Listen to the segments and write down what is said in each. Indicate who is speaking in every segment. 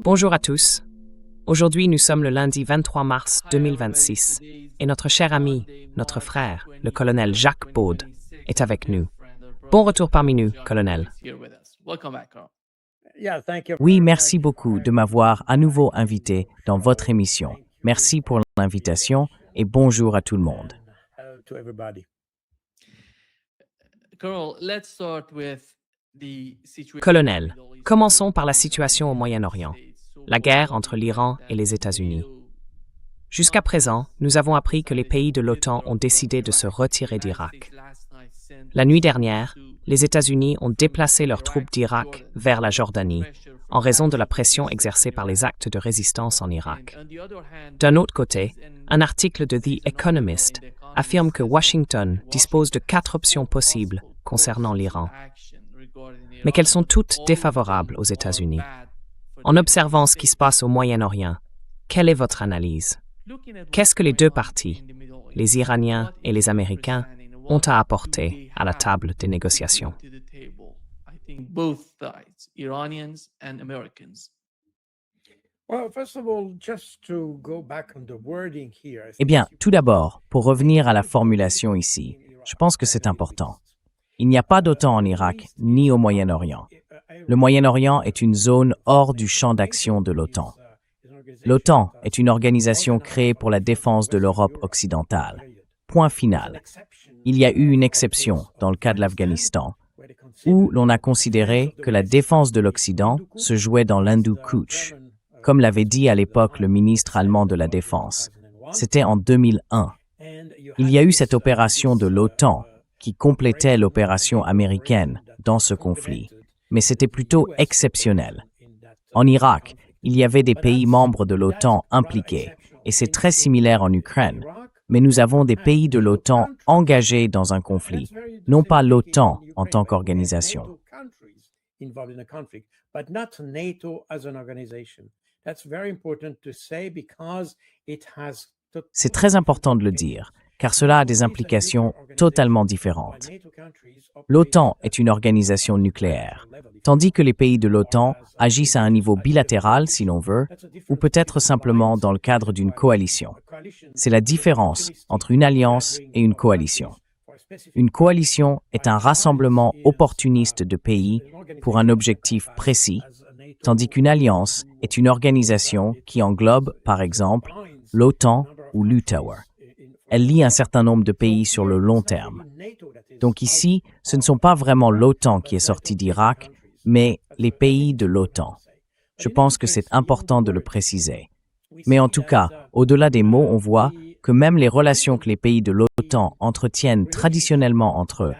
Speaker 1: Bonjour à tous. Aujourd'hui, nous sommes le lundi 23 mars 2026 et notre cher ami, notre frère, le colonel Jacques Baud, est avec nous. Bon retour parmi nous, colonel.
Speaker 2: Oui, merci beaucoup de m'avoir à nouveau invité dans votre émission. Merci pour l'invitation et bonjour à tout le monde.
Speaker 1: Colonel, commençons par la situation au Moyen-Orient, la guerre entre l'Iran et les États-Unis. Jusqu'à présent, nous avons appris que les pays de l'OTAN ont décidé de se retirer d'Irak. La nuit dernière, les États-Unis ont déplacé leurs troupes d'Irak vers la Jordanie en raison de la pression exercée par les actes de résistance en Irak. D'un autre côté, un article de The Economist affirme que Washington dispose de 4 options possibles concernant l'Iran, mais qu'elles sont toutes défavorables aux États-Unis. En observant ce qui se passe au Moyen-Orient, quelle est votre analyse? Qu'est-ce que les deux parties, les Iraniens et les Américains, ont à apporter à la table des négociations?
Speaker 2: Eh bien, tout d'abord, pour revenir à la formulation ici, je pense que c'est important. Il n'y a pas d'OTAN en Irak ni au Moyen-Orient. Le Moyen-Orient est une zone hors du champ d'action de l'OTAN. L'OTAN est une organisation créée pour la défense de l'Europe occidentale. Point final. Il y a eu une exception dans le cas de l'Afghanistan, où l'on a considéré que la défense de l'Occident se jouait dans l'Hindu Kuch, comme l'avait dit à l'époque le ministre allemand de la Défense. C'était en 2001. Il y a eu cette opération de l'OTAN qui complétait l'opération américaine dans ce conflit, mais c'était plutôt exceptionnel. En Irak, il y avait des pays membres de l'OTAN impliqués, et c'est très similaire en Ukraine. Mais nous avons des pays de l'OTAN engagés dans un conflit, non pas l'OTAN en tant qu'organisation. C'est très important de le dire, car cela a des implications totalement différentes. L'OTAN est une organisation nucléaire, tandis que les pays de l'OTAN agissent à un niveau bilatéral, si l'on veut, ou peut-être simplement dans le cadre d'une coalition. C'est la différence entre une alliance et une coalition. Une coalition est un rassemblement opportuniste de pays pour un objectif précis, tandis qu'une alliance est une organisation qui englobe, par exemple, l'OTAN ou l'UTOWER. Elle lie un certain nombre de pays sur le long terme. Donc ici, ce ne sont pas vraiment l'OTAN qui est sorti d'Irak, mais les pays de l'OTAN. Je pense que c'est important de le préciser. Mais en tout cas, au-delà des mots, on voit que même les relations que les pays de l'OTAN entretiennent traditionnellement entre eux,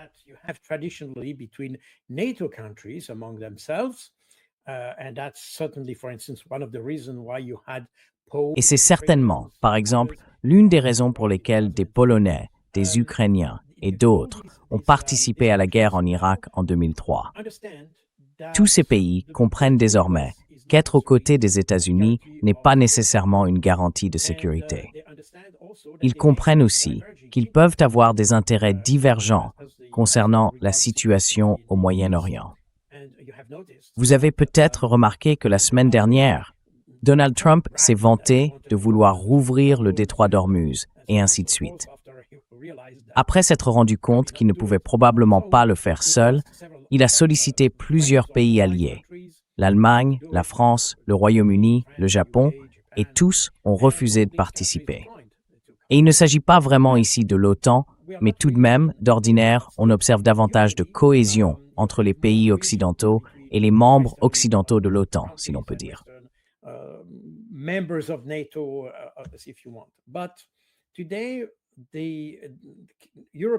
Speaker 2: et c'est certainement, par exemple, l'une des raisons pour lesquelles des Polonais, des Ukrainiens et d'autres ont participé à la guerre en Irak en 2003. Tous ces pays comprennent désormais qu'être aux côtés des États-Unis n'est pas nécessairement une garantie de sécurité. Ils comprennent aussi qu'ils peuvent avoir des intérêts divergents concernant la situation au Moyen-Orient. Vous avez peut-être remarqué que la semaine dernière, Donald Trump s'est vanté de vouloir rouvrir le détroit d'Ormuz, et ainsi de suite. Après s'être rendu compte qu'il ne pouvait probablement pas le faire seul, il a sollicité plusieurs pays alliés, l'Allemagne, la France, le Royaume-Uni, le Japon, et tous ont refusé de participer. Et il ne s'agit pas vraiment ici de l'OTAN, mais tout de même, d'ordinaire, on observe davantage de cohésion entre les pays occidentaux et les membres occidentaux de l'OTAN, si l'on peut dire.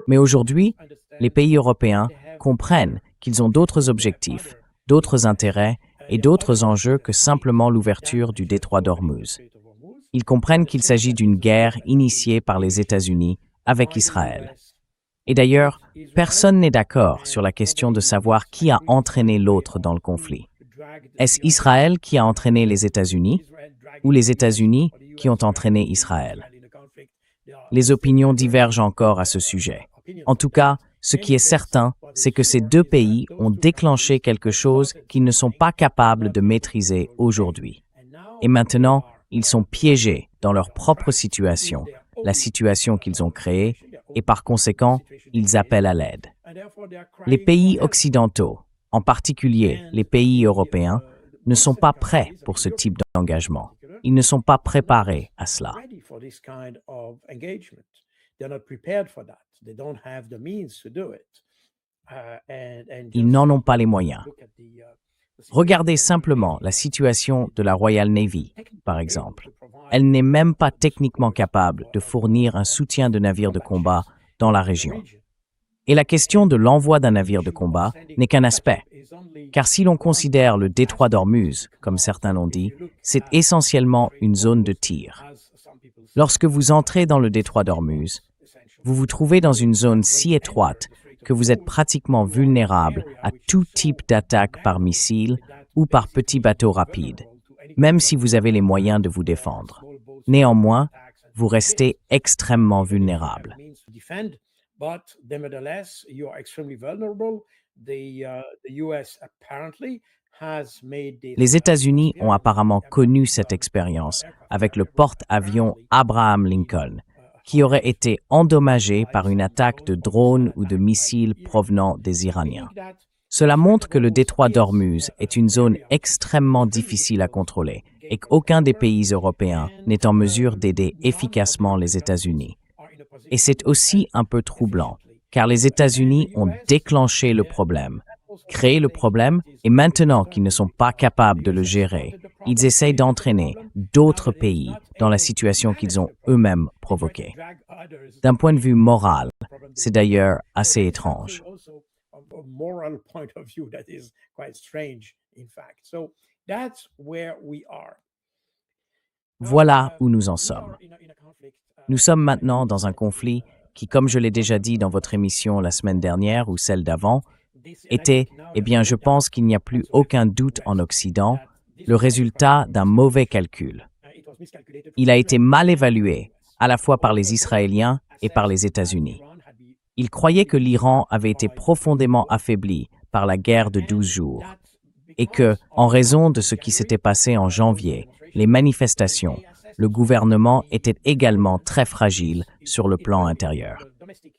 Speaker 2: Mais aujourd'hui, les pays européens comprennent qu'ils ont d'autres objectifs, d'autres intérêts et d'autres enjeux que simplement l'ouverture du détroit d'Ormuz. Ils comprennent qu'il s'agit d'une guerre initiée par les États-Unis avec Israël. Et d'ailleurs, personne n'est d'accord sur la question de savoir qui a entraîné l'autre dans le conflit. Est-ce Israël qui a entraîné les États-Unis ou les États-Unis qui ont entraîné Israël? Les opinions divergent encore à ce sujet. En tout cas, ce qui est certain, c'est que ces deux pays ont déclenché quelque chose qu'ils ne sont pas capables de maîtriser aujourd'hui. Et maintenant, ils sont piégés dans leur propre situation, la situation qu'ils ont créée, et par conséquent, ils appellent à l'aide. Les pays occidentaux, en particulier les pays européens, ne sont pas prêts pour ce type d'engagement. Ils ne sont pas préparés à cela. Ils n'en ont pas les moyens. Regardez simplement la situation de la Royal Navy, par exemple. Elle n'est même pas techniquement capable de fournir un soutien de navires de combat dans la région. Et la question de l'envoi d'un navire de combat n'est qu'un aspect. Car si l'on considère le détroit d'Ormuz, comme certains l'ont dit, c'est essentiellement une zone de tir. Lorsque vous entrez dans le détroit d'Ormuz, vous vous trouvez dans une zone si étroite que vous êtes pratiquement vulnérable à tout type d'attaque par missile ou par petits bateaux rapides, même si vous avez les moyens de vous défendre. Néanmoins, vous restez extrêmement vulnérable. Les États-Unis ont apparemment connu cette expérience avec le porte-avions Abraham Lincoln, qui aurait été endommagé par une attaque de drones ou de missiles provenant des Iraniens. Cela montre que le détroit d'Ormuz est une zone extrêmement difficile à contrôler et qu'aucun des pays européens n'est en mesure d'aider efficacement les États-Unis. Et c'est aussi un peu troublant, car les États-Unis ont déclenché le problème, créé le problème, et maintenant qu'ils ne sont pas capables de le gérer, ils essayent d'entraîner d'autres pays dans la situation qu'ils ont eux-mêmes provoquée. D'un point de vue moral, c'est d'ailleurs assez étrange. Voilà où nous en sommes. Nous sommes maintenant dans un conflit qui, comme je l'ai déjà dit dans votre émission la semaine dernière ou celle d'avant, était, je pense qu'il n'y a plus aucun doute en Occident, le résultat d'un mauvais calcul. Il a été mal évalué, à la fois par les Israéliens et par les États-Unis. Ils croyaient que l'Iran avait été profondément affaibli par la guerre de 12 jours et que, en raison de ce qui s'était passé en janvier, les manifestations, le gouvernement était également très fragile sur le plan intérieur.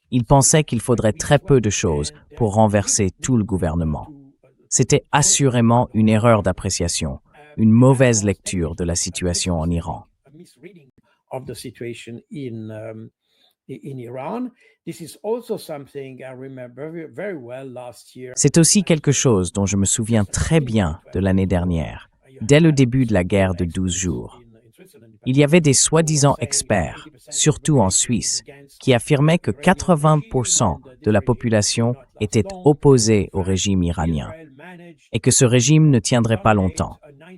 Speaker 2: Ils pensaient qu'il faudrait très peu de choses pour renverser tout le gouvernement. C'était assurément une erreur d'appréciation, une mauvaise lecture de la situation en Iran. C'est aussi quelque chose dont je me souviens très bien de l'année dernière, dès le début de la guerre de 12 jours. Il y avait des soi-disant experts, surtout en Suisse, qui affirmaient que 80% de la population était opposée au régime iranien et que ce régime ne tiendrait pas longtemps.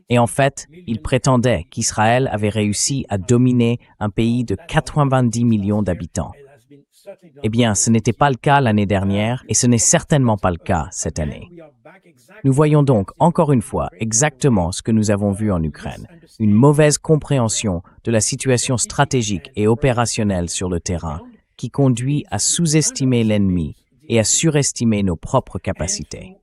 Speaker 2: Et en fait, ils prétendaient qu'Israël avait réussi à dominer un pays de 90 millions d'habitants. Eh bien, ce n'était pas le cas l'année dernière et ce n'est certainement pas le cas cette année. Nous voyons donc encore une fois exactement ce que nous avons vu en Ukraine, une mauvaise compréhension de la situation stratégique et opérationnelle sur le terrain qui conduit à sous-estimer l'ennemi et à surestimer nos propres capacités.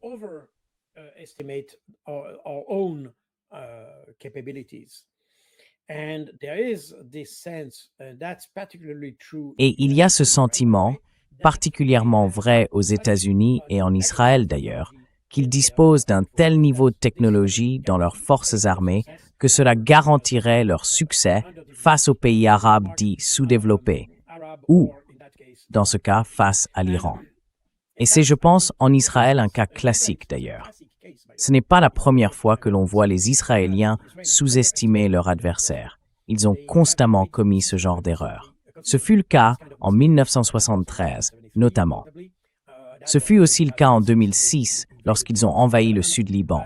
Speaker 2: Et il y a ce sentiment, particulièrement vrai aux États-Unis et en Israël d'ailleurs, qu'ils disposent d'un tel niveau de technologie dans leurs forces armées que cela garantirait leur succès face aux pays arabes dits sous-développés, ou, dans ce cas, face à l'Iran. Et c'est, je pense, en Israël un cas classique d'ailleurs. Ce n'est pas la première fois que l'on voit les Israéliens sous-estimer leur adversaire. Ils ont constamment commis ce genre d'erreur. Ce fut le cas en 1973, notamment. Ce fut aussi le cas en 2006, lorsqu'ils ont envahi le Sud-Liban.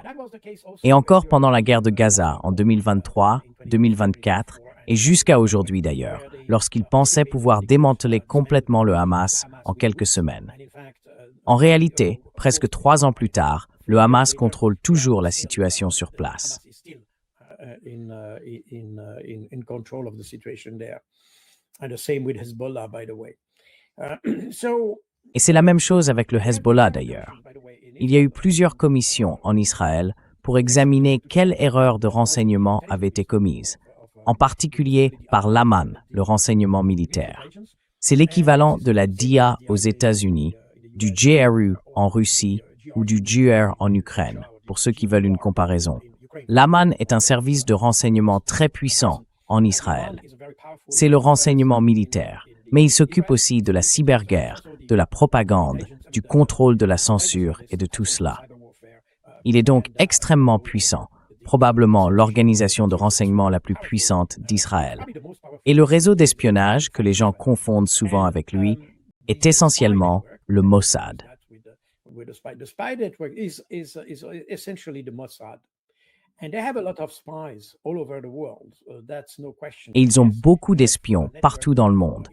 Speaker 2: Et encore pendant la guerre de Gaza en 2023, 2024 et jusqu'à aujourd'hui d'ailleurs, lorsqu'ils pensaient pouvoir démanteler complètement le Hamas en quelques semaines. En réalité, presque 3 ans plus tard, le Hamas contrôle toujours la situation sur place. Et c'est la même chose avec le Hezbollah d'ailleurs. Il y a eu plusieurs commissions en Israël pour examiner quelle erreur de renseignement avait été commise, en particulier par l'Aman, le renseignement militaire. C'est l'équivalent de la DIA aux États-Unis, du GRU en Russie ou du GUR en Ukraine, pour ceux qui veulent une comparaison. L'Aman est un service de renseignement très puissant en Israël. C'est le renseignement militaire, mais il s'occupe aussi de la cyberguerre, de la propagande, du contrôle de la censure et de tout cela. Il est donc extrêmement puissant, probablement l'organisation de renseignement la plus puissante d'Israël. Et le réseau d'espionnage, que les gens confondent souvent avec lui, est essentiellement le Mossad. Et ils ont beaucoup d'espions partout dans le monde.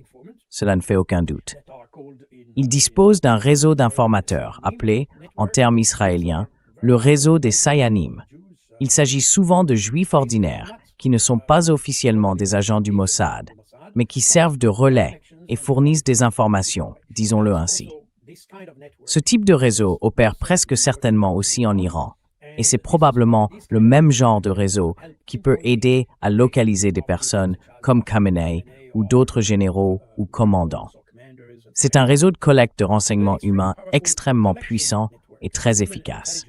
Speaker 2: Cela ne fait aucun doute. Ils disposent d'un réseau d'informateurs appelé, en termes israéliens, le réseau des Sayanim. Il s'agit souvent de juifs ordinaires qui ne sont pas officiellement des agents du Mossad, mais qui servent de relais et fournissent des informations, disons-le ainsi. Ce type de réseau opère presque certainement aussi en Iran, et c'est probablement le même genre de réseau qui peut aider à localiser des personnes comme Khamenei ou d'autres généraux ou commandants. C'est un réseau de collecte de renseignements humains extrêmement puissant et très efficace.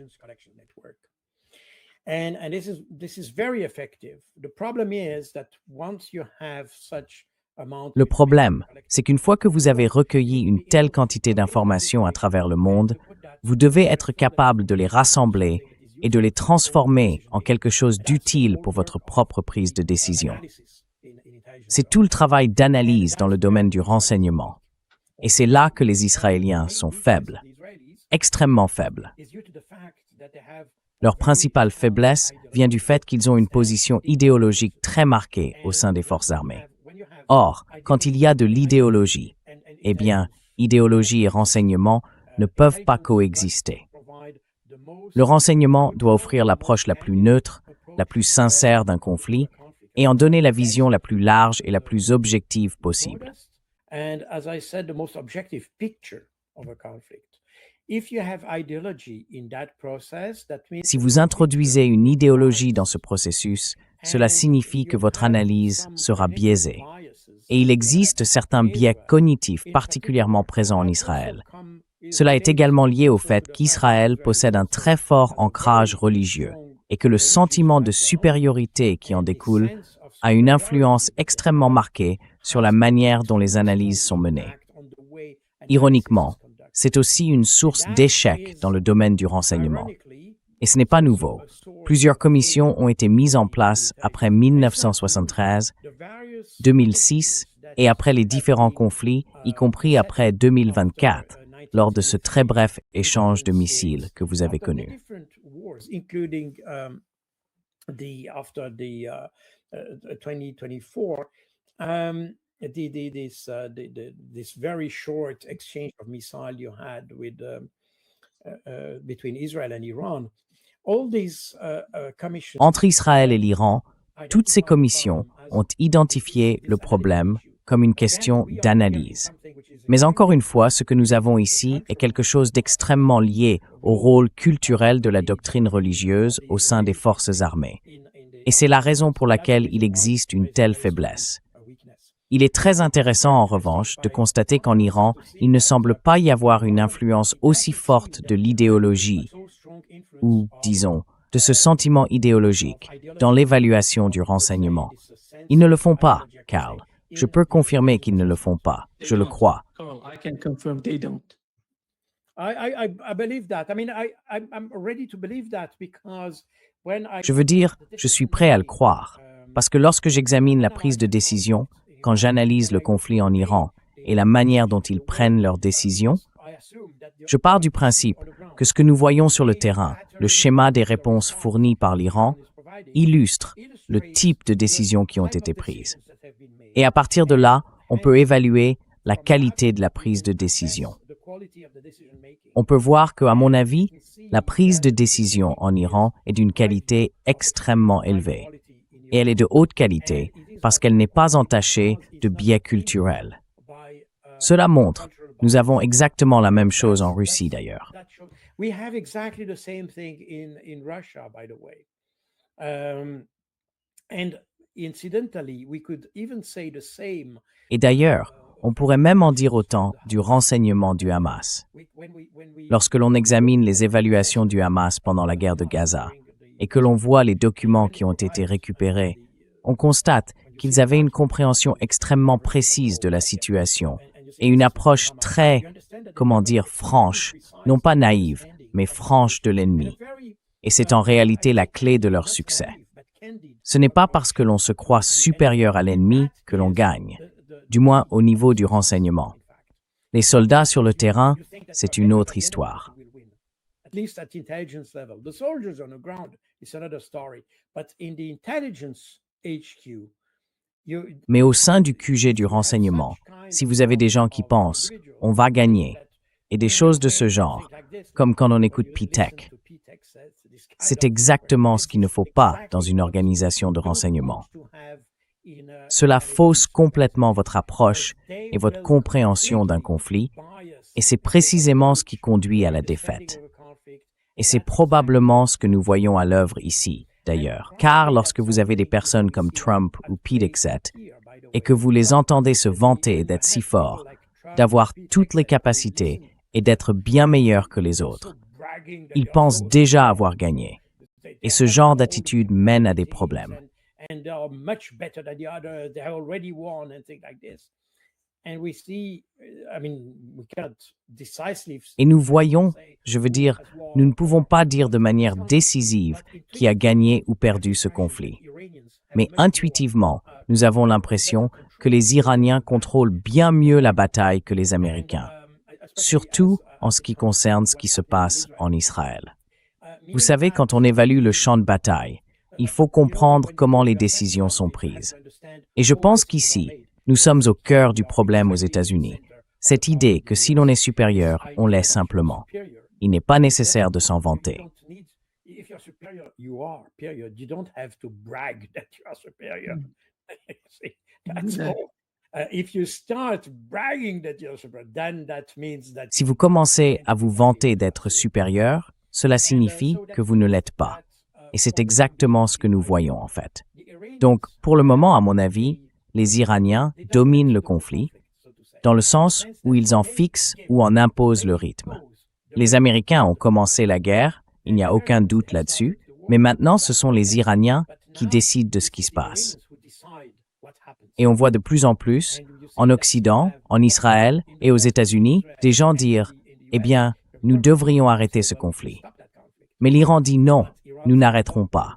Speaker 2: Le problème, c'est qu'une fois que vous avez recueilli une telle quantité d'informations à travers le monde, vous devez être capable de les rassembler et de les transformer en quelque chose d'utile pour votre propre prise de décision. C'est tout le travail d'analyse dans le domaine du renseignement. Et c'est là que les Israéliens sont faibles, extrêmement faibles. Leur principale faiblesse vient du fait qu'ils ont une position idéologique très marquée au sein des forces armées. Or, quand il y a de l'idéologie, eh bien, idéologie et renseignement ne peuvent pas coexister. Le renseignement doit offrir l'approche la plus neutre, la plus sincère d'un conflit et en donner la vision la plus large et la plus objective possible. Si vous introduisez une idéologie dans ce processus, cela signifie que votre analyse sera biaisée. Et il existe certains biais cognitifs particulièrement présents en Israël. Cela est également lié au fait qu'Israël possède un très fort ancrage religieux et que le sentiment de supériorité qui en découle a une influence extrêmement marquée sur la manière dont les analyses sont menées. Ironiquement, c'est aussi une source d'échec dans le domaine du renseignement. Et ce n'est pas nouveau. Plusieurs commissions ont été mises en place après 1973, 2006 et après les différents conflits, y compris après 2024, lors de ce très bref échange de missiles que vous avez connu.
Speaker 3: This very short exchange of missiles you had with between Israel and Iran, all these commissions.
Speaker 2: Entre Israël et l'Iran, toutes ces commissions ont identifié le problème comme une question d'analyse. Mais encore une fois, ce que nous avons ici est quelque chose d'extrêmement lié au rôle culturel de la doctrine religieuse au sein des forces armées. Et c'est la raison pour laquelle il existe une telle faiblesse. Il est très intéressant, en revanche, de constater qu'en Iran, il ne semble pas y avoir une influence aussi forte de l'idéologie, ou, disons, de ce sentiment idéologique, dans l'évaluation du renseignement. Ils ne le font pas, Carl. Je peux confirmer qu'ils ne le font pas. Je le crois. Je veux dire, je suis prêt à le croire, parce que lorsque j'examine la prise de décision, quand j'analyse le conflit en Iran et la manière dont ils prennent leurs décisions, je pars du principe que ce que nous voyons sur le terrain, le schéma des réponses fournies par l'Iran, illustre le type de décisions qui ont été prises. Et à partir de là, on peut évaluer la qualité de la prise de décision. On peut voir que, à mon avis, la prise de décision en Iran est d'une qualité extrêmement élevée. Et elle est de haute qualité parce qu'elle n'est pas entachée de biais culturels. Cela montre, nous avons exactement la même chose en Russie d'ailleurs.
Speaker 3: We have exactly the same thing in Russia, by the way. Um, and incidentally, we could even say the same.
Speaker 2: Et d'ailleurs, on pourrait même en dire autant du renseignement du Hamas. Lorsque l'on examine les évaluations du Hamas pendant la guerre de Gaza et que l'on voit les documents qui ont été récupérés, on constate qu'ils avaient une compréhension extrêmement précise de la situation et une approche très, franche, non pas naïve, mais franche de l'ennemi. Et c'est en réalité la clé de leur succès. Ce n'est pas parce que l'on se croit supérieur à l'ennemi que l'on gagne, du moins au niveau du renseignement. Les soldats sur le terrain, c'est une autre histoire.
Speaker 3: At least at intelligence level. The soldiers on the ground is another story. But in the intelligence HQ,
Speaker 2: Mais au sein du QG du renseignement, si vous avez des gens qui pensent « on va gagner » et des choses de ce genre, comme quand on écoute P-Tech, c'est exactement ce qu'il ne faut pas dans une organisation de renseignement. Cela fausse complètement votre approche et votre compréhension d'un conflit, et c'est précisément ce qui conduit à la défaite. Et c'est probablement ce que nous voyons à l'œuvre ici, d'ailleurs. Car lorsque vous avez des personnes comme Trump ou Pete Hegseth, et que vous les entendez se vanter d'être si forts, d'avoir toutes les capacités et d'être bien meilleurs que les autres, ils pensent déjà avoir gagné. Et ce genre d'attitude mène à des problèmes. Et nous voyons, nous ne pouvons pas dire de manière décisive qui a gagné ou perdu ce conflit. Mais intuitivement, nous avons l'impression que les Iraniens contrôlent bien mieux la bataille que les Américains, surtout en ce qui concerne ce qui se passe en Israël. Vous savez, quand on évalue le champ de bataille, il faut comprendre comment les décisions sont prises. Et je pense qu'ici, nous sommes au cœur du problème aux États-Unis. Cette idée que si l'on est supérieur, on l'est simplement. Il n'est pas nécessaire de s'en vanter. Si vous commencez à vous vanter d'être supérieur, cela signifie que vous ne l'êtes pas. Et c'est exactement ce que nous voyons en fait. Donc, pour le moment, à mon avis, les Iraniens dominent le conflit, dans le sens où ils en fixent ou en imposent le rythme. Les Américains ont commencé la guerre, il n'y a aucun doute là-dessus, mais maintenant ce sont les Iraniens qui décident de ce qui se passe. Et on voit de plus en plus, en Occident, en Israël et aux États-Unis, des gens dire « Eh bien, nous devrions arrêter ce conflit ». Mais l'Iran dit « Non, nous n'arrêterons pas ».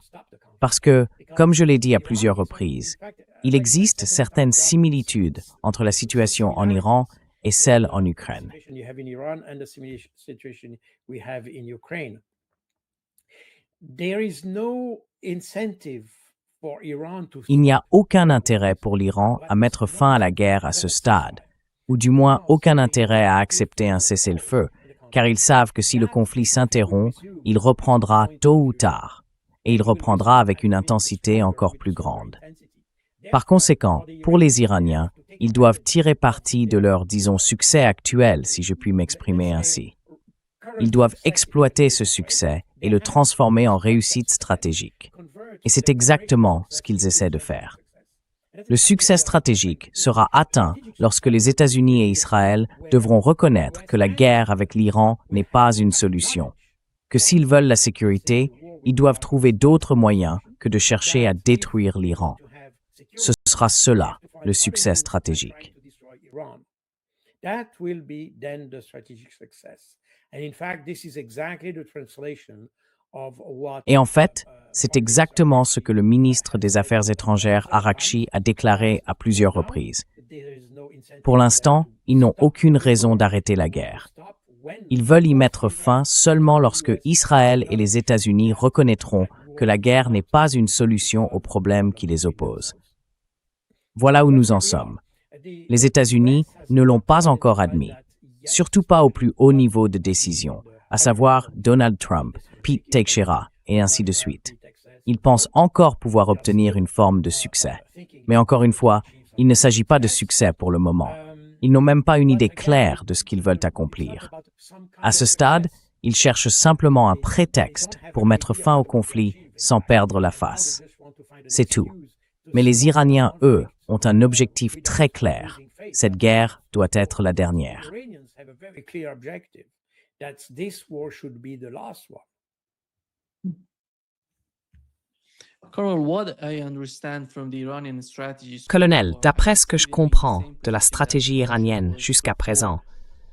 Speaker 2: Parce que, comme je l'ai dit à plusieurs reprises, il existe certaines similitudes entre la situation en Iran et celle en Ukraine. Il n'y a aucun intérêt pour l'Iran à mettre fin à la guerre à ce stade, ou du moins aucun intérêt à accepter un cessez-le-feu, car ils savent que si le conflit s'interrompt, il reprendra tôt ou tard, et il reprendra avec une intensité encore plus grande. Par conséquent, pour les Iraniens, ils doivent tirer parti de leur, succès actuel, si je puis m'exprimer ainsi. Ils doivent exploiter ce succès et le transformer en réussite stratégique. Et c'est exactement ce qu'ils essaient de faire. Le succès stratégique sera atteint lorsque les États-Unis et Israël devront reconnaître que la guerre avec l'Iran n'est pas une solution, que s'ils veulent la sécurité, ils doivent trouver d'autres moyens que de chercher à détruire l'Iran. Ce sera cela, le succès stratégique. Et en fait, c'est exactement ce que le ministre des Affaires étrangères Araghchi a déclaré à plusieurs reprises. Pour l'instant, ils n'ont aucune raison d'arrêter la guerre. Ils veulent y mettre fin seulement lorsque Israël et les États-Unis reconnaîtront que la guerre n'est pas une solution aux problèmes qui les opposent. Voilà où nous en sommes. Les États-Unis ne l'ont pas encore admis, surtout pas au plus haut niveau de décision, à savoir Donald Trump, Pete Teixeira, et ainsi de suite. Ils pensent encore pouvoir obtenir une forme de succès. Mais encore une fois, il ne s'agit pas de succès pour le moment. Ils n'ont même pas une idée claire de ce qu'ils veulent accomplir. À ce stade, Ils cherchent simplement un prétexte pour mettre fin au conflit sans perdre la face. C'est tout. Mais les Iraniens, eux, ont un objectif très clair. Cette guerre doit être la dernière.
Speaker 1: Colonel, d'après ce que je comprends de la stratégie iranienne jusqu'à présent,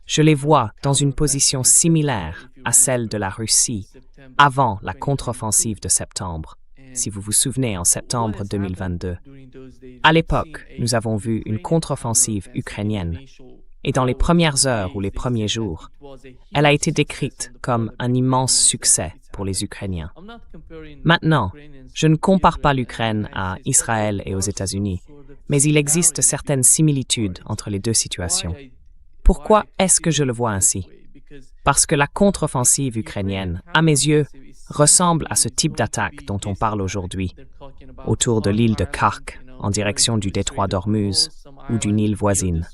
Speaker 1: je les vois dans une position similaire à celle de la Russie avant la contre-offensive de septembre, si vous vous souvenez, en septembre 2022. À l'époque, nous avons vu une contre-offensive ukrainienne, et dans les premières heures ou les premiers jours, elle a été décrite comme un immense succès pour les Ukrainiens. Maintenant, je ne compare pas l'Ukraine à Israël et aux États-Unis, mais il existe certaines similitudes entre les deux situations. Pourquoi est-ce que je le vois ainsi? Parce que la contre-offensive ukrainienne, à mes yeux, ressemble à ce type d'attaque dont on parle aujourd'hui, autour de l'île de Khark, en direction du détroit d'Ormuz ou d'une île voisine.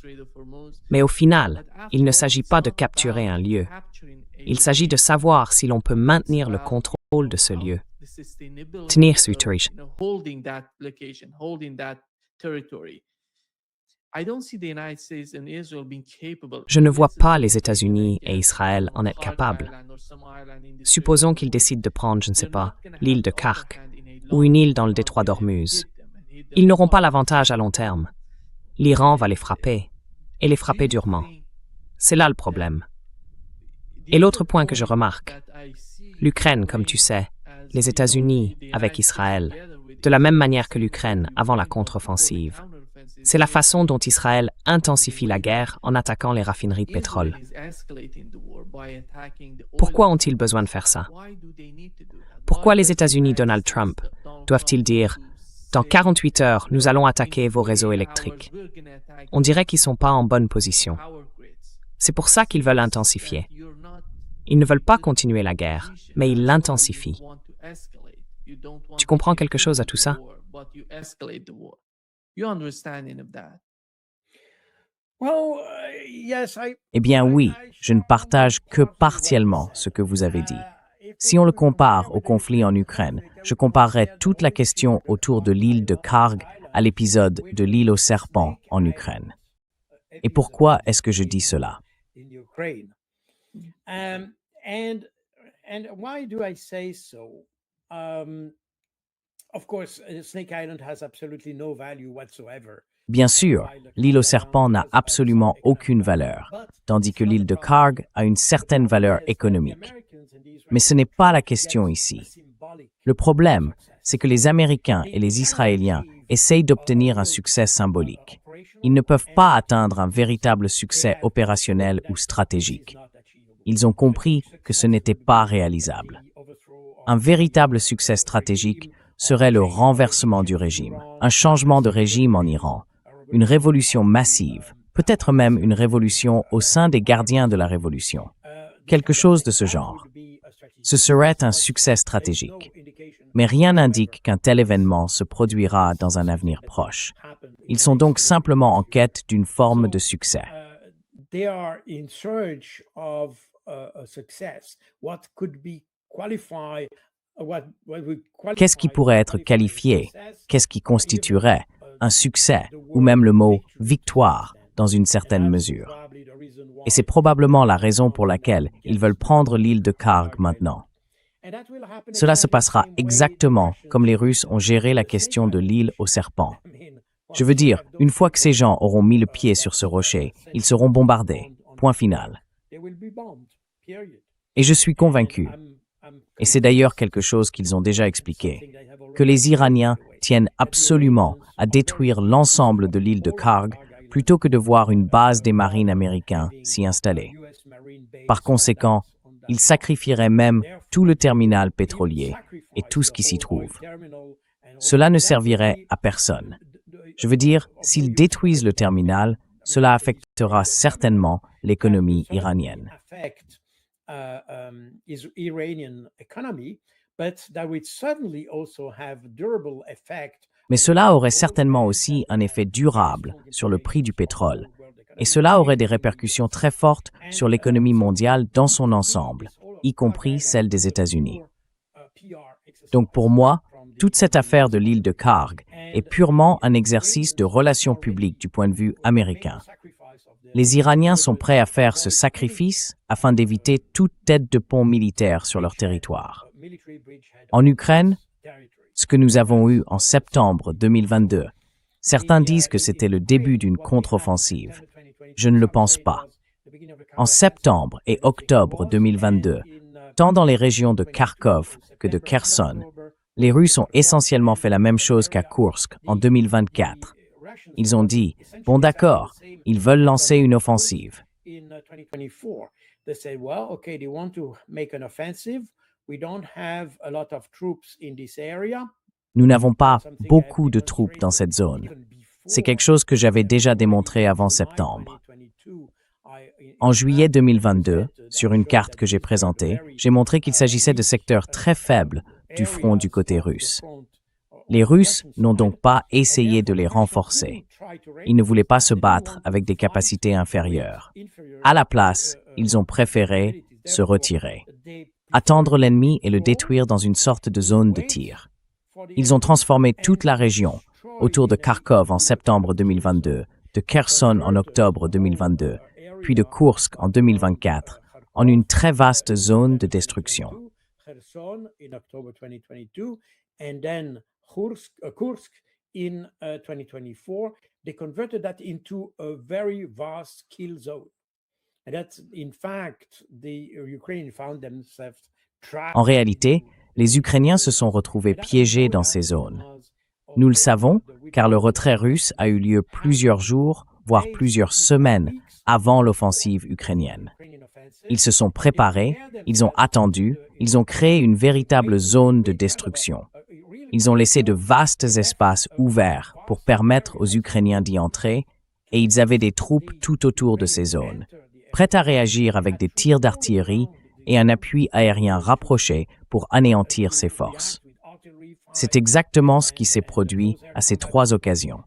Speaker 1: Mais au final, il ne s'agit pas de capturer un lieu. Il s'agit de savoir si l'on peut maintenir le contrôle de ce lieu. Tenir ce territoire. Je ne vois pas les États-Unis et Israël en être capables. Supposons qu'ils décident de prendre, je ne sais pas, l'île de Khark ou une île dans le détroit d'Ormuz. Ils n'auront pas l'avantage à long terme. L'Iran va les frapper, et les frapper durement. C'est là le problème. Et l'autre point que je remarque, l'Ukraine, comme tu sais, les États-Unis avec Israël, de la même manière que l'Ukraine avant la contre-offensive. C'est la façon dont Israël intensifie la guerre en attaquant les raffineries de pétrole. Pourquoi ont-ils besoin de faire ça? Pourquoi les États-Unis, Donald Trump, doivent-ils dire « Dans 48 heures, nous allons attaquer vos réseaux électriques » ? On dirait qu'ils ne sont pas en bonne position. C'est pour ça qu'ils veulent intensifier. Ils ne veulent pas continuer la guerre, mais ils l'intensifient. Tu comprends quelque chose à tout ça?
Speaker 2: Eh bien oui, je ne partage que partiellement ce que vous avez dit. Si on le compare au conflit en Ukraine, je comparerais toute la question autour de l'île de Kharg à l'épisode de l'île aux serpents en Ukraine. Et pourquoi est-ce que je dis cela? Bien sûr, l'île aux serpents n'a absolument aucune valeur, tandis que l'île de Kharg a une certaine valeur économique. Mais ce n'est pas la question ici. Le problème, c'est que les Américains et les Israéliens essayent d'obtenir un succès symbolique. Ils ne peuvent pas atteindre un véritable succès opérationnel ou stratégique. Ils ont compris que ce n'était pas réalisable. Un véritable succès stratégique serait le renversement du régime, un changement de régime en Iran, une révolution massive, peut-être même une révolution au sein des gardiens de la révolution. Quelque chose de ce genre. Ce serait un succès stratégique. Mais rien n'indique qu'un tel événement se produira dans un avenir proche. Ils sont donc simplement en quête d'une forme de succès. Qu'est-ce qui pourrait être qualifié? Qu'est-ce qui constituerait un succès, ou même le mot « victoire » dans une certaine mesure? Et c'est probablement la raison pour laquelle ils veulent prendre l'île de Kharg maintenant. Cela se passera exactement comme les Russes ont géré la question de l'île aux serpents. Je veux dire, une fois que ces gens auront mis le pied sur ce rocher, ils seront bombardés. Point final. Et je suis convaincu, et c'est d'ailleurs quelque chose qu'ils ont déjà expliqué, que les Iraniens tiennent absolument à détruire l'ensemble de l'île de Kharg plutôt que de voir une base des marines américains s'y installer. Par conséquent, ils sacrifieraient même tout le terminal pétrolier et tout ce qui s'y trouve. Cela ne servirait à personne. Je veux dire, s'ils détruisent le terminal, cela affectera certainement l'économie iranienne. Mais cela aurait certainement aussi un effet durable sur le prix du pétrole, et cela aurait des répercussions très fortes sur l'économie mondiale dans son ensemble, y compris celle des États-Unis. Donc pour moi, toute cette affaire de l'île de Karg est purement un exercice de relations publiques du point de vue américain. Les Iraniens sont prêts à faire ce sacrifice afin d'éviter toute tête de pont militaire sur leur territoire. En Ukraine, ce que nous avons eu en septembre 2022, certains disent que c'était le début d'une contre-offensive. Je ne le pense pas. En septembre et octobre 2022, tant dans les régions de Kharkov que de Kherson, les Russes ont essentiellement fait la même chose qu'à Koursk en 2024. Ils ont dit, bon d'accord, ils veulent lancer une offensive. Nous n'avons pas beaucoup de troupes dans cette zone. C'est quelque chose que j'avais déjà démontré avant septembre. En juillet 2022, sur une carte que j'ai présentée, j'ai montré qu'il s'agissait de secteurs très faibles du front du côté russe. Les Russes n'ont donc pas essayé de les renforcer. Ils ne voulaient pas se battre avec des capacités inférieures. À la place, ils ont préféré se retirer, attendre l'ennemi et le détruire dans une sorte de zone de tir. Ils ont transformé toute la région autour de Kharkov en septembre 2022, de Kherson en octobre 2022, puis de Koursk en 2024, en une très vaste zone de destruction.
Speaker 3: Kursk in 2024, they converted that into a very vast kill zone. And that's, in fact, the Ukrainians found themselves trapped.
Speaker 2: En réalité, les Ukrainiens se sont retrouvés piégés dans ces zones. Nous le savons, car le retrait russe a eu lieu plusieurs jours, voire plusieurs semaines avant l'offensive ukrainienne. Ils se sont préparés, ils ont attendu, ils ont créé une véritable zone de destruction. Ils ont laissé de vastes espaces ouverts pour permettre aux Ukrainiens d'y entrer, et ils avaient des troupes tout autour de ces zones, prêtes à réagir avec des tirs d'artillerie et un appui aérien rapproché pour anéantir ces forces. C'est exactement ce qui s'est produit à ces trois occasions.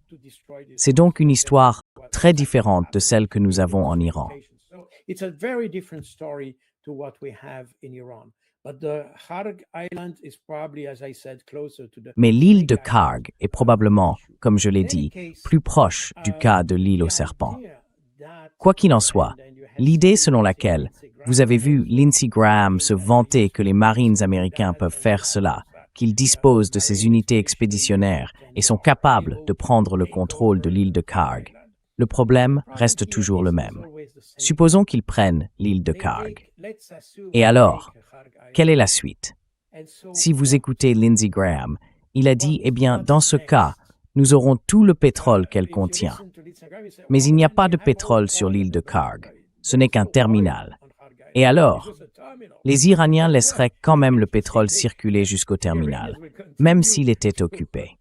Speaker 2: C'est donc une histoire très différente de celle que nous avons en Iran. Mais l'île de Karg est probablement, comme je l'ai dit, plus proche du cas de l'île aux serpents. Quoi qu'il en soit, l'idée selon laquelle vous avez vu Lindsey Graham se vanter que les Marines américains peuvent faire cela, qu'ils disposent de ces unités expéditionnaires et sont capables de prendre le contrôle de l'île de Karg, le problème reste toujours le même. Supposons qu'ils prennent l'île de Karg. Et alors, quelle est la suite? Si vous écoutez Lindsey Graham, il a dit, eh bien, dans ce cas, nous aurons tout le pétrole qu'elle contient. Mais il n'y a pas de pétrole sur l'île de Karg. Ce n'est qu'un terminal. Et alors, les Iraniens laisseraient quand même le pétrole circuler jusqu'au terminal, même s'il était occupé.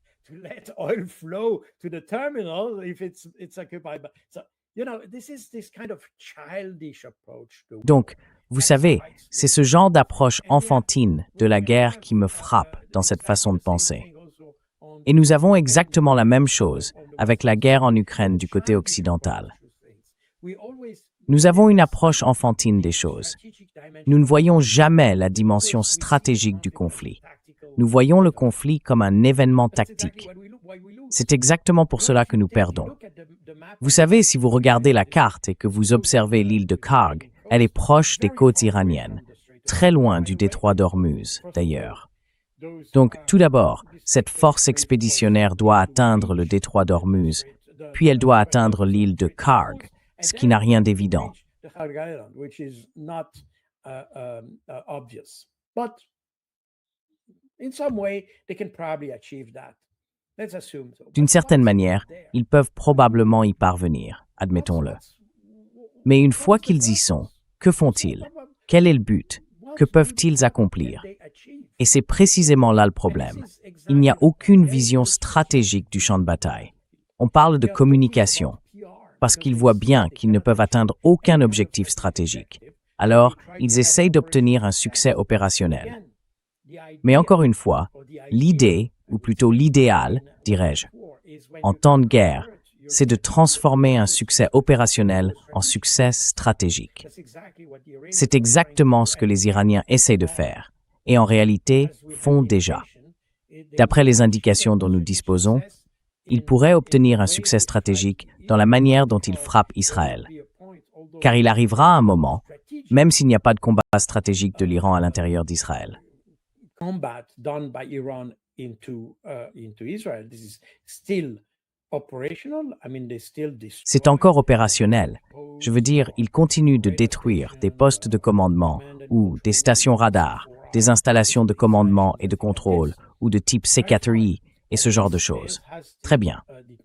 Speaker 2: Donc, vous savez, c'est ce genre d'approche enfantine de la guerre qui me frappe dans cette façon de penser. Et nous avons exactement la même chose avec la guerre en Ukraine du côté occidental. Nous avons une approche enfantine des choses. Nous ne voyons jamais la dimension stratégique du conflit. Nous voyons le conflit comme un événement tactique. C'est exactement pour cela que nous perdons. Vous savez, si vous regardez la carte et que vous observez l'île de Karg, elle est proche des côtes iraniennes, très loin du détroit d'Ormuz, d'ailleurs. Donc, tout d'abord, cette force expéditionnaire doit atteindre le détroit d'Ormuz, puis elle doit atteindre l'île de Karg, ce qui n'a rien d'évident. D'une certaine manière, ils peuvent probablement y parvenir, admettons-le. Mais une fois qu'ils y sont, que font-ils? Quel est le but? Que peuvent-ils accomplir? Et c'est précisément là le problème. Il n'y a aucune vision stratégique du champ de bataille. On parle de communication, parce qu'ils voient bien qu'ils ne peuvent atteindre aucun objectif stratégique. Alors, ils essayent d'obtenir un succès opérationnel. Mais encore une fois, l'idée, ou plutôt l'idéal, dirais-je, en temps de guerre, c'est de transformer un succès opérationnel en succès stratégique. C'est exactement ce que les Iraniens essaient de faire, et en réalité font déjà. D'après les indications dont nous disposons, ils pourraient obtenir un succès stratégique dans la manière dont ils frappent Israël. Car il arrivera un moment, même s'il n'y a pas de combat stratégique de l'Iran à l'intérieur d'Israël. C'est encore opérationnel. Je veux dire, ils continuent de détruire des postes de commandement ou des stations radars, des installations de commandement et de contrôle ou de type C4I et ce genre de choses. Très bien.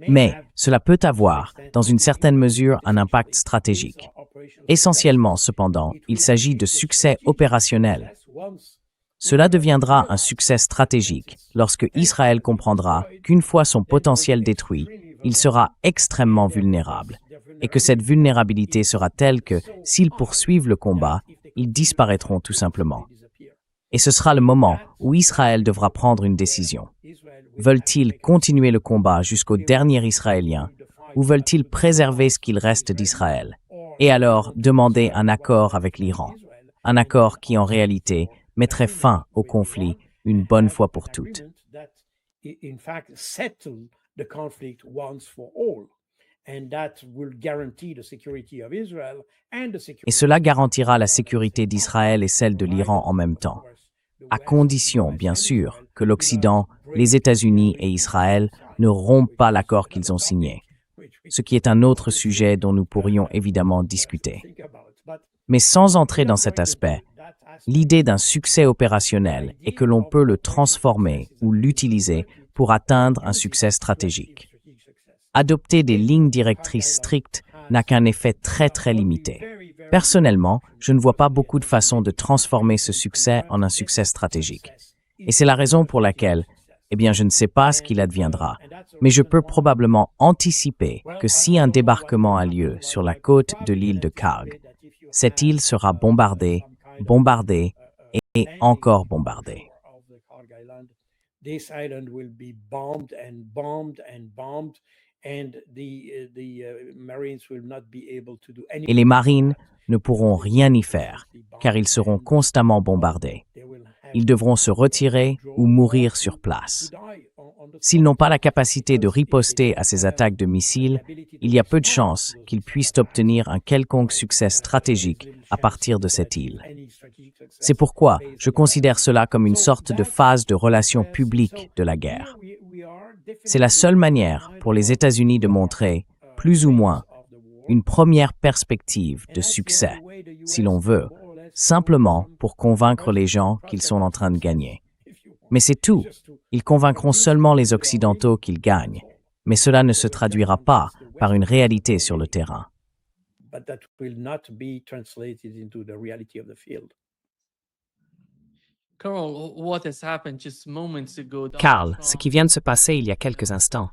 Speaker 2: Mais cela peut avoir, dans une certaine mesure, un impact stratégique. Essentiellement, cependant, il s'agit de succès opérationnel. Cela deviendra un succès stratégique lorsque Israël comprendra qu'une fois son potentiel détruit, il sera extrêmement vulnérable et que cette vulnérabilité sera telle que, s'ils poursuivent le combat, ils disparaîtront tout simplement. Et ce sera le moment où Israël devra prendre une décision. Veulent-ils continuer le combat jusqu'au dernier Israélien ou veulent-ils préserver ce qu'il reste d'Israël et alors demander un accord avec l'Iran, un accord qui en réalité mettrait fin au conflit une bonne fois pour toutes. Et cela garantira la sécurité d'Israël et celle de l'Iran en même temps, à condition, bien sûr, que l'Occident, les États-Unis et Israël ne rompent pas l'accord qu'ils ont signé, ce qui est un autre sujet dont nous pourrions évidemment discuter. Mais sans entrer dans cet aspect, l'idée d'un succès opérationnel est que l'on peut le transformer ou l'utiliser pour atteindre un succès stratégique. Adopter des lignes directrices strictes n'a qu'un effet très limité. Personnellement, je ne vois pas beaucoup de façons de transformer ce succès en un succès stratégique. Et c'est la raison pour laquelle, je ne sais pas ce qu'il adviendra, mais je peux probablement anticiper que si un débarquement a lieu sur la côte de l'île de Karg, cette île sera bombardée et encore bombardée. Et les marines ne pourront rien y faire, car ils seront constamment bombardés. Ils devront se retirer ou mourir sur place. S'ils n'ont pas la capacité de riposter à ces attaques de missiles, il y a peu de chances qu'ils puissent obtenir un quelconque succès stratégique à partir de cette île. C'est pourquoi je considère cela comme une sorte de phase de relations publiques de la guerre. C'est la seule manière pour les États-Unis de montrer, plus ou moins, une première perspective de succès, si l'on veut, simplement pour convaincre les gens qu'ils sont en train de gagner. Mais c'est tout. Ils convaincront seulement les Occidentaux qu'ils gagnent, mais cela ne se traduira pas par une réalité sur le terrain.
Speaker 1: Carl, ce qui vient de se passer il y a quelques instants.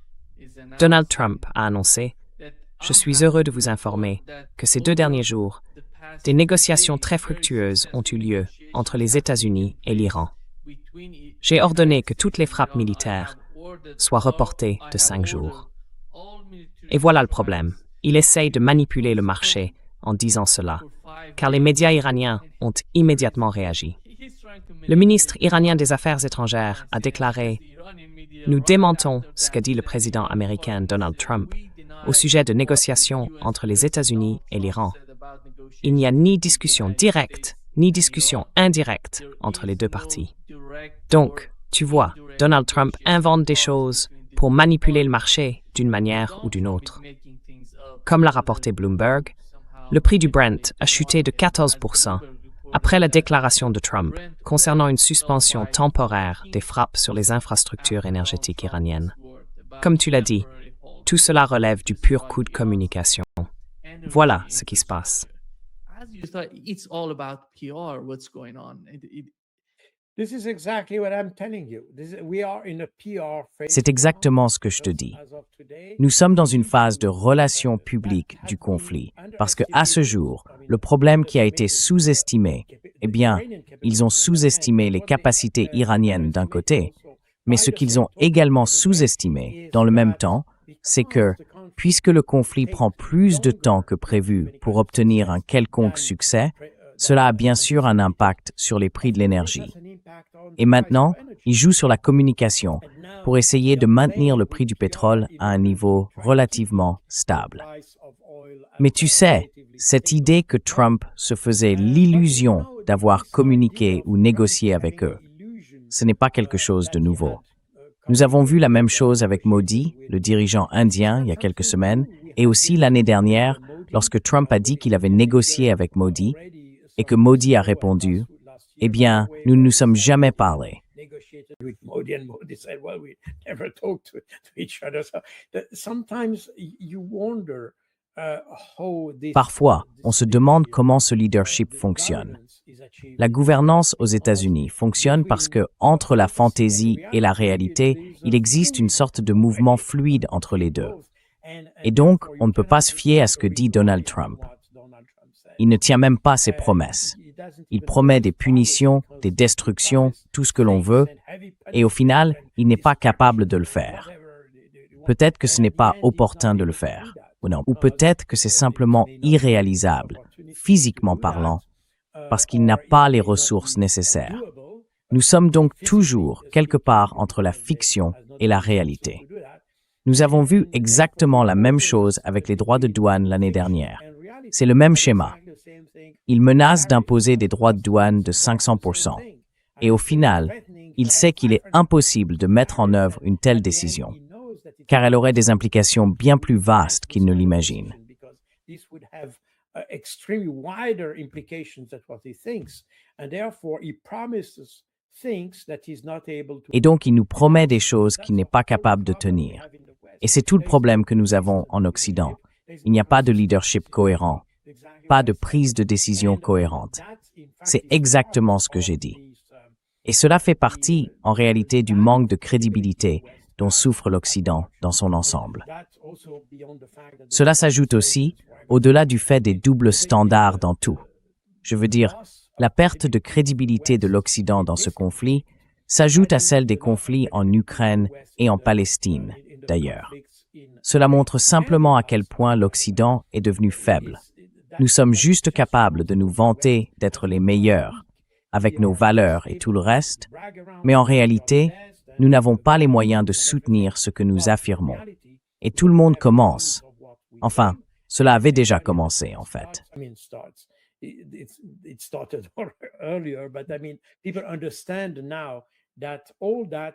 Speaker 1: Donald Trump a annoncé « Je suis heureux de vous informer que ces 2 derniers jours, des négociations très fructueuses ont eu lieu entre les États-Unis et l'Iran. J'ai ordonné que toutes les frappes militaires soient reportées de 5 jours. » Et voilà le problème. Il essaye de manipuler le marché en disant cela, car les médias iraniens ont immédiatement réagi. Le ministre iranien des Affaires étrangères a déclaré « Nous démentons ce qu'a dit le président américain Donald Trump au sujet de négociations entre les États-Unis et l'Iran. Il n'y a ni discussion directe, ni discussion indirecte entre les 2 parties. Donc, tu vois, Donald Trump invente des choses pour manipuler le marché d'une manière ou d'une autre. Comme l'a rapporté Bloomberg, le prix du Brent a chuté de 14% après la déclaration de Trump concernant une suspension temporaire des frappes sur les infrastructures énergétiques iraniennes. Comme tu l'as dit, tout cela relève du pur coup de communication. Voilà ce qui se passe.
Speaker 2: C'est exactement ce que je te dis. Nous sommes dans une phase de relation publique du conflit, parce que à ce jour, le problème qui a été sous-estimé, ils ont sous-estimé les capacités iraniennes d'un côté, mais ce qu'ils ont également sous-estimé, dans le même temps, c'est que puisque le conflit prend plus de temps que prévu pour obtenir un quelconque succès, cela a bien sûr un impact sur les prix de l'énergie. Et maintenant, ils jouent sur la communication pour essayer de maintenir le prix du pétrole à un niveau relativement stable. Mais tu sais, cette idée que Trump se faisait l'illusion d'avoir communiqué ou négocié avec eux, ce n'est pas quelque chose de nouveau. Nous avons vu la même chose avec Modi, le dirigeant indien, il y a quelques semaines, et aussi l'année dernière, lorsque Trump a dit qu'il avait négocié avec Modi, et que Modi a répondu, « Eh bien, nous ne nous sommes jamais parlé. » Parfois, on se demande comment ce leadership fonctionne. La gouvernance aux États-Unis fonctionne parce que, entre la fantaisie et la réalité, il existe une sorte de mouvement fluide entre les deux. Et donc, on ne peut pas se fier à ce que dit Donald Trump. Il ne tient même pas ses promesses. Il promet des punitions, des destructions, tout ce que l'on veut, et au final, il n'est pas capable de le faire. Peut-être que ce n'est pas opportun de le faire, ou peut-être que c'est simplement irréalisable, physiquement parlant, parce qu'il n'a pas les ressources nécessaires. Nous sommes donc toujours quelque part entre la fiction et la réalité. Nous avons vu exactement la même chose avec les droits de douane l'année dernière. C'est le même schéma. Il menace d'imposer des droits de douane de 500%. Et au final, il sait qu'il est impossible de mettre en œuvre une telle décision, car elle aurait des implications bien plus vastes qu'il ne l'imagine. Et donc, il nous promet des choses qu'il n'est pas capable de tenir. Et c'est tout le problème que nous avons en Occident. Il n'y a pas de leadership cohérent, pas de prise de décision cohérente. C'est exactement ce que j'ai dit. Et cela fait partie, en réalité, du manque de crédibilité dont souffre l'Occident dans son ensemble. Cela s'ajoute aussi, au-delà du fait des doubles standards dans tout. Je veux dire, la perte de crédibilité de l'Occident dans ce conflit s'ajoute à celle des conflits en Ukraine et en Palestine, d'ailleurs. Cela montre simplement à quel point l'Occident est devenu faible. Nous sommes juste capables de nous vanter d'être les meilleurs, avec nos valeurs et tout le reste, mais en réalité, nous n'avons pas les moyens de soutenir ce que nous affirmons. Et tout le monde commence. Enfin, cela avait déjà commencé, en fait.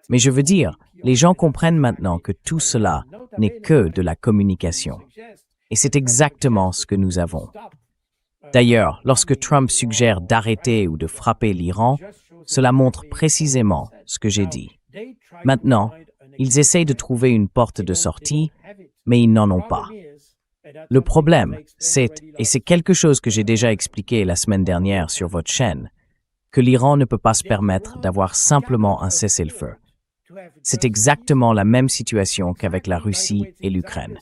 Speaker 2: Mais je veux dire, les gens comprennent maintenant que tout cela n'est que de la communication. Et c'est exactement ce que nous avons. D'ailleurs, lorsque Trump suggère d'arrêter ou de frapper l'Iran, cela montre précisément ce que j'ai dit. Maintenant, ils essayent de trouver une porte de sortie, mais ils n'en ont pas. Le problème, et c'est quelque chose que j'ai déjà expliqué la semaine dernière sur votre chaîne, que l'Iran ne peut pas se permettre d'avoir simplement un cessez-le-feu. C'est exactement la même situation qu'avec la Russie et l'Ukraine.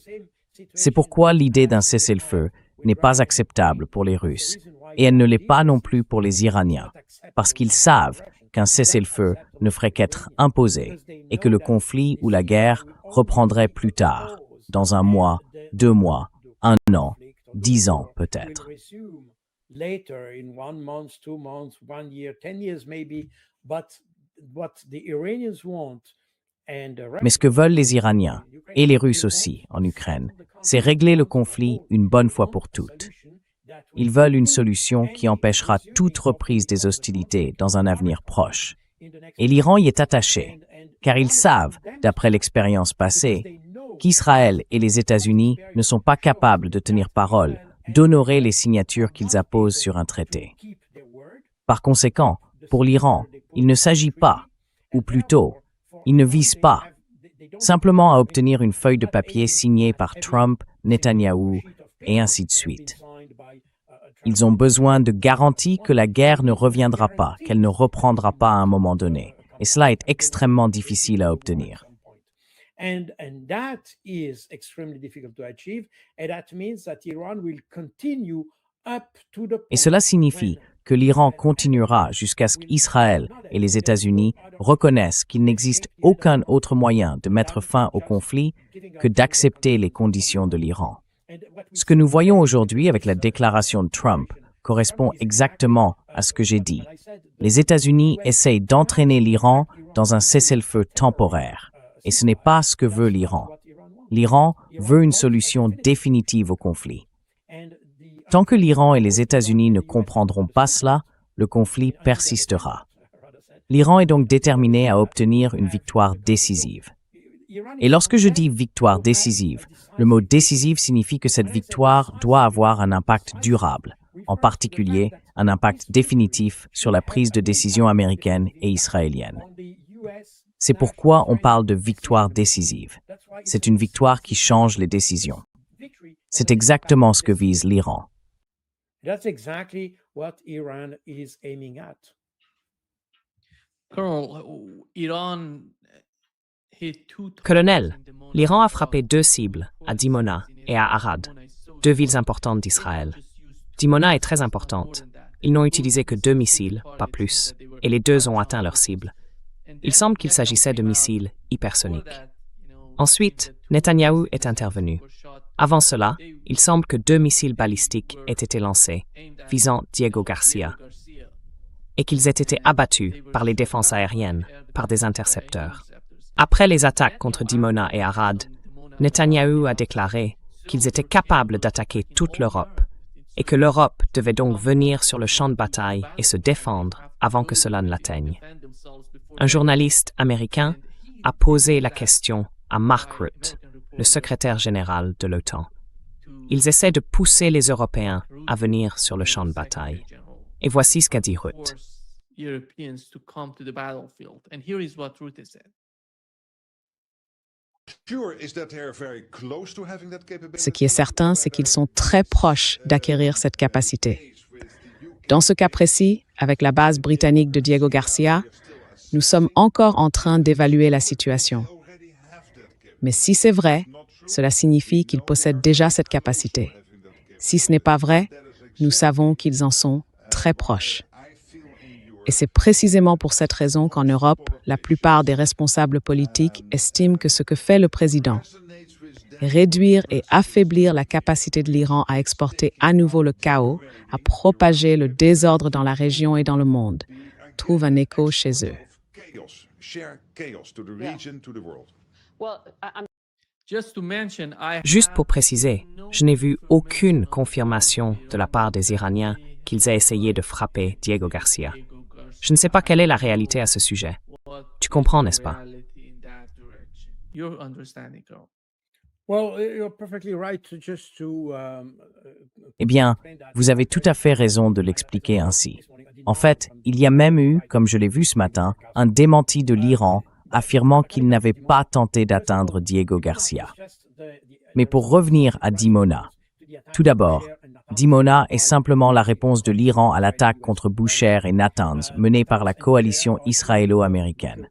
Speaker 2: C'est pourquoi l'idée d'un cessez-le-feu n'est pas acceptable pour les Russes, et elle ne l'est pas non plus pour les Iraniens, parce qu'ils savent qu'un cessez-le-feu ne ferait qu'être imposé et que le conflit ou la guerre reprendrait plus tard, dans un mois, 2 mois, 1 an, 10 ans peut-être. Mais ce que veulent les Iraniens, et les Russes aussi, en Ukraine, c'est régler le conflit une bonne fois pour toutes. Ils veulent une solution qui empêchera toute reprise des hostilités dans un avenir proche. Et l'Iran y est attaché, car ils savent, d'après l'expérience passée, qu'Israël et les États-Unis ne sont pas capables de tenir parole, d'honorer les signatures qu'ils apposent sur un traité. Par conséquent, pour l'Iran, il ne s'agit pas, ou plutôt, il ne vise pas, simplement à obtenir une feuille de papier signée par Trump, Netanyahou, et ainsi de suite. Ils ont besoin de garanties que la guerre ne reviendra pas, qu'elle ne reprendra pas à un moment donné. Et cela est extrêmement difficile à obtenir.
Speaker 3: And that is extremely difficult to achieve. And that means that Iran will continue
Speaker 2: Et cela signifie que l'Iran continuera jusqu'à ce qu'Israël et les États-Unis reconnaissent qu'il n'existe aucun autre moyen de mettre fin au conflit que d'accepter les conditions de l'Iran. Ce que nous voyons aujourd'hui avec la déclaration de Trump correspond exactement à ce que j'ai dit. Les États-Unis essayent d'entraîner l'Iran dans un cessez-le-feu temporaire, et ce n'est pas ce que veut l'Iran. L'Iran veut une solution définitive au conflit. Tant que l'Iran et les États-Unis ne comprendront pas cela, le conflit persistera. L'Iran est donc déterminé à obtenir une victoire décisive. Et lorsque je dis victoire décisive, le mot décisive signifie que cette victoire doit avoir un impact durable, en particulier un impact définitif sur la prise de décision américaine et israélienne. C'est pourquoi on parle de victoire décisive. C'est une victoire qui change les décisions. C'est exactement ce que vise l'Iran.
Speaker 3: That's exactly what Iran is aiming at.
Speaker 1: Colonel, l'Iran a frappé 2 cibles, à Dimona et à Arad, 2 villes importantes d'Israël. Dimona est très importante. Ils n'ont utilisé que 2 missiles, pas plus, et les 2 ont atteint leur cible. Il semble qu'il s'agissait de missiles hypersoniques. Ensuite, Netanyahou est intervenu. Avant cela, il semble que 2 missiles balistiques aient été lancés, visant Diego Garcia, et qu'ils aient été abattus par les défenses aériennes, par des intercepteurs. Après les attaques contre Dimona et Arad, Netanyahou a déclaré qu'ils étaient capables d'attaquer toute l'Europe, et que l'Europe devait donc venir sur le champ de bataille et se défendre avant que cela ne l'atteigne. Un journaliste américain a posé la question à Mark Rutte, le secrétaire général de l'OTAN. Ils essaient de pousser les Européens à venir sur le champ de bataille. Et voici ce qu'a dit Rutte.
Speaker 4: Ce qui est certain, c'est qu'ils sont très proches d'acquérir cette capacité. Dans ce cas précis, avec la base britannique de Diego Garcia, nous sommes encore en train d'évaluer la situation. Mais si c'est vrai, cela signifie qu'ils possèdent déjà cette capacité. Si ce n'est pas vrai, nous savons qu'ils en sont très proches. Et c'est précisément pour cette raison qu'en Europe, la plupart des responsables politiques estiment que ce que fait le président, réduire et affaiblir la capacité de l'Iran à exporter à nouveau le chaos, à propager le désordre dans la région et dans le monde, trouve un écho chez eux.
Speaker 1: Juste pour préciser, je n'ai vu aucune confirmation de la part des Iraniens qu'ils aient essayé de frapper Diego Garcia. Je ne sais pas quelle est la réalité à ce sujet. Tu comprends, n'est-ce pas?
Speaker 2: Eh bien, vous avez tout à fait raison de l'expliquer ainsi. En fait, il y a même eu, comme je l'ai vu ce matin, un démenti de l'Iran affirmant qu'il n'avait pas tenté d'atteindre Diego Garcia. Mais pour revenir à Dimona, tout d'abord, Dimona est simplement la réponse de l'Iran à l'attaque contre Bushehr et Natanz menée par la coalition israélo-américaine.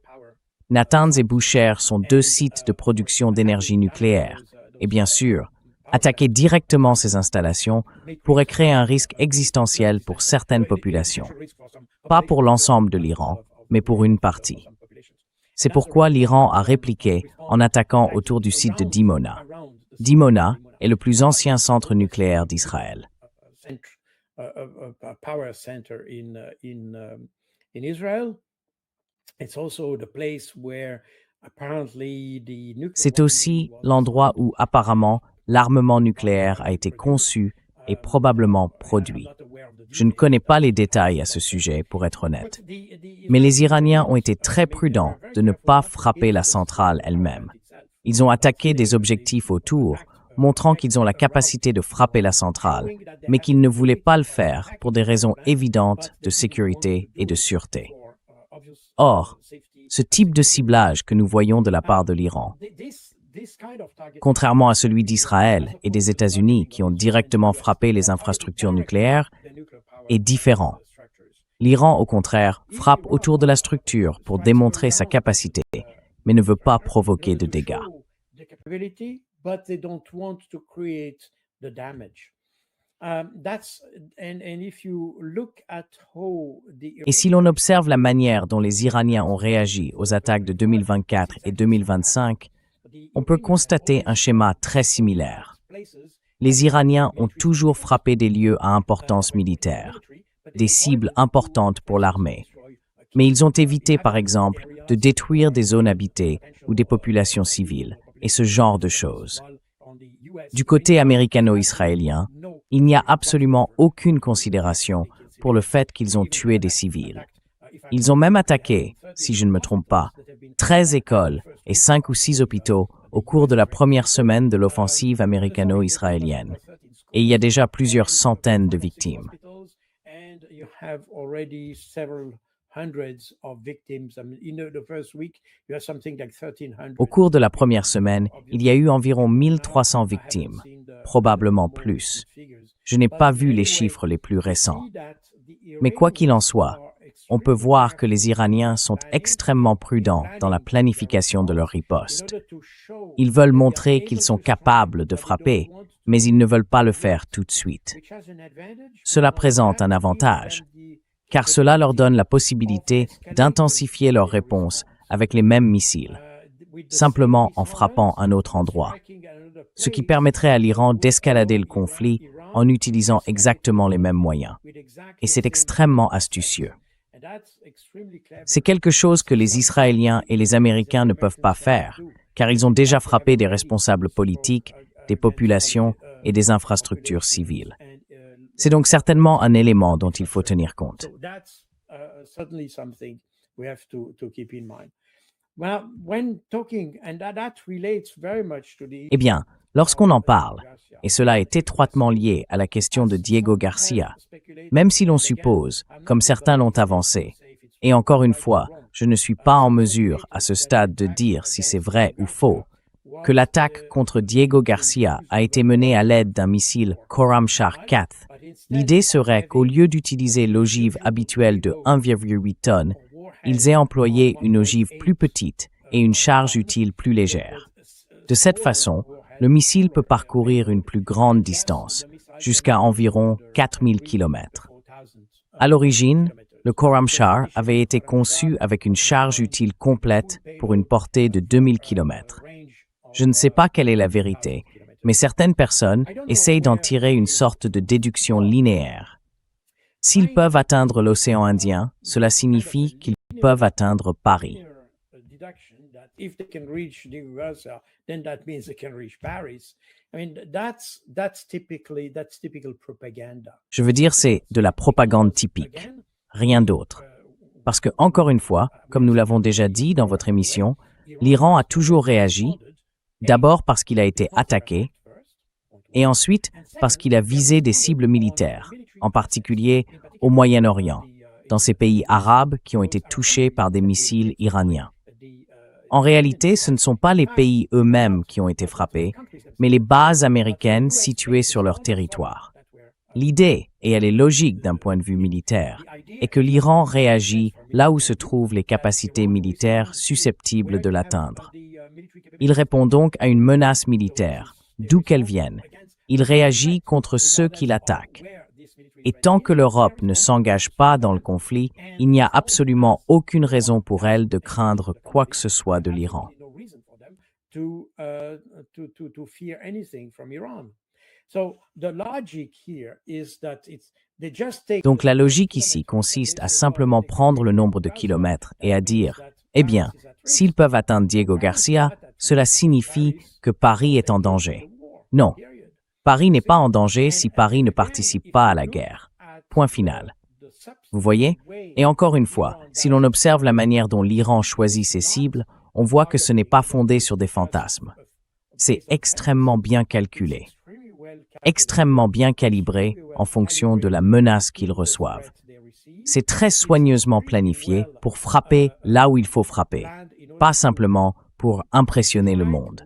Speaker 2: Natanz et Bushehr sont 2 sites de production d'énergie nucléaire. Et bien sûr, attaquer directement ces installations pourrait créer un risque existentiel pour certaines populations. Pas pour l'ensemble de l'Iran, mais pour une partie. C'est pourquoi l'Iran a répliqué en attaquant autour du site de Dimona. Dimona est le plus ancien centre nucléaire d'Israël. C'est aussi l'endroit où apparemment l'armement nucléaire a été conçu et probablement produit. Je ne connais pas les détails à ce sujet, pour être honnête. Mais les Iraniens ont été très prudents de ne pas frapper la centrale elle-même. Ils ont attaqué des objectifs autour, montrant qu'ils ont la capacité de frapper la centrale, mais qu'ils ne voulaient pas le faire pour des raisons évidentes de sécurité et de sûreté. Or, ce type de ciblage que nous voyons de la part de l'Iran, contrairement à celui d'Israël et des États-Unis qui ont directement frappé les infrastructures nucléaires, est différent. L'Iran, au contraire, frappe autour de la structure pour démontrer sa capacité, mais ne veut pas provoquer de dégâts. Et si l'on observe la manière dont les Iraniens ont réagi aux attaques de 2024 et 2025, on peut constater un schéma très similaire. Les Iraniens ont toujours frappé des lieux à importance militaire, des cibles importantes pour l'armée. Mais ils ont évité, par exemple, de détruire des zones habitées ou des populations civiles, et ce genre de choses. Du côté américano-israélien, il n'y a absolument aucune considération pour le fait qu'ils ont tué des civils. Ils ont même attaqué, si je ne me trompe pas, 13 écoles et 5 ou 6 hôpitaux au cours de la première semaine de l'offensive américano-israélienne. Et il y a déjà plusieurs centaines de victimes. Au cours de la première semaine, il y a eu environ 1300 victimes, probablement plus. Je n'ai pas vu les chiffres les plus récents. Mais quoi qu'il en soit, on peut voir que les Iraniens sont extrêmement prudents dans la planification de leur riposte. Ils veulent montrer qu'ils sont capables de frapper, mais ils ne veulent pas le faire tout de suite. Cela présente un avantage, car cela leur donne la possibilité d'intensifier leur réponse avec les mêmes missiles, simplement en frappant un autre endroit, ce qui permettrait à l'Iran d'escalader le conflit en utilisant exactement les mêmes moyens. Et c'est extrêmement astucieux. C'est quelque chose que les Israéliens et les Américains ne peuvent pas faire, car ils ont déjà frappé des responsables politiques, des populations et des infrastructures civiles. C'est donc certainement un élément dont il faut tenir compte. Eh bien, lorsqu'on en parle, et cela est étroitement lié à la question de Diego Garcia, même si l'on suppose, comme certains l'ont avancé, et encore une fois, je ne suis pas en mesure à ce stade de dire si c'est vrai ou faux, que l'attaque contre Diego Garcia a été menée à l'aide d'un missile Khorramshahr 4. L'idée serait qu'au lieu d'utiliser l'ogive habituelle de 1,8 tonnes, ils aient employé une ogive plus petite et une charge utile plus légère. De cette façon, le missile peut parcourir une plus grande distance, jusqu'à environ 4000 km. À l'origine, le Khorramshahr avait été conçu avec une charge utile complète pour une portée de 2000 km. Je ne sais pas quelle est la vérité, mais certaines personnes essayent d'en tirer une sorte de déduction linéaire. S'ils peuvent atteindre l'océan Indien, cela signifie qu'ils peuvent atteindre Paris. Je veux dire, c'est de la propagande typique, rien d'autre. Parce que, encore une fois, comme nous l'avons déjà dit dans votre émission, l'Iran a toujours réagi, d'abord parce qu'il a été attaqué, et ensuite parce qu'il a visé des cibles militaires, en particulier au Moyen-Orient, dans ces pays arabes qui ont été touchés par des missiles iraniens. En réalité, ce ne sont pas les pays eux-mêmes qui ont été frappés, mais les bases américaines situées sur leur territoire. L'idée, et elle est logique d'un point de vue militaire, est que l'Iran réagit là où se trouvent les capacités militaires susceptibles de l'atteindre. Il répond donc à une menace militaire, d'où qu'elle vienne. Il réagit contre ceux qui l'attaquent. Et tant que l'Europe ne s'engage pas dans le conflit, il n'y a absolument aucune raison pour elle de craindre quoi que ce soit de l'Iran. Donc la logique ici consiste à simplement prendre le nombre de kilomètres et à dire, eh bien, s'ils peuvent atteindre Diego Garcia, cela signifie que Paris est en danger. Non. Paris n'est pas en danger si Paris ne participe pas à la guerre. Point final. Vous voyez? Et encore une fois, si l'on observe la manière dont l'Iran choisit ses cibles, on voit que ce n'est pas fondé sur des fantasmes. C'est extrêmement bien calculé, extrêmement bien calibré en fonction de la menace qu'ils reçoivent. C'est très soigneusement planifié pour frapper là où il faut frapper, pas simplement pour impressionner le monde.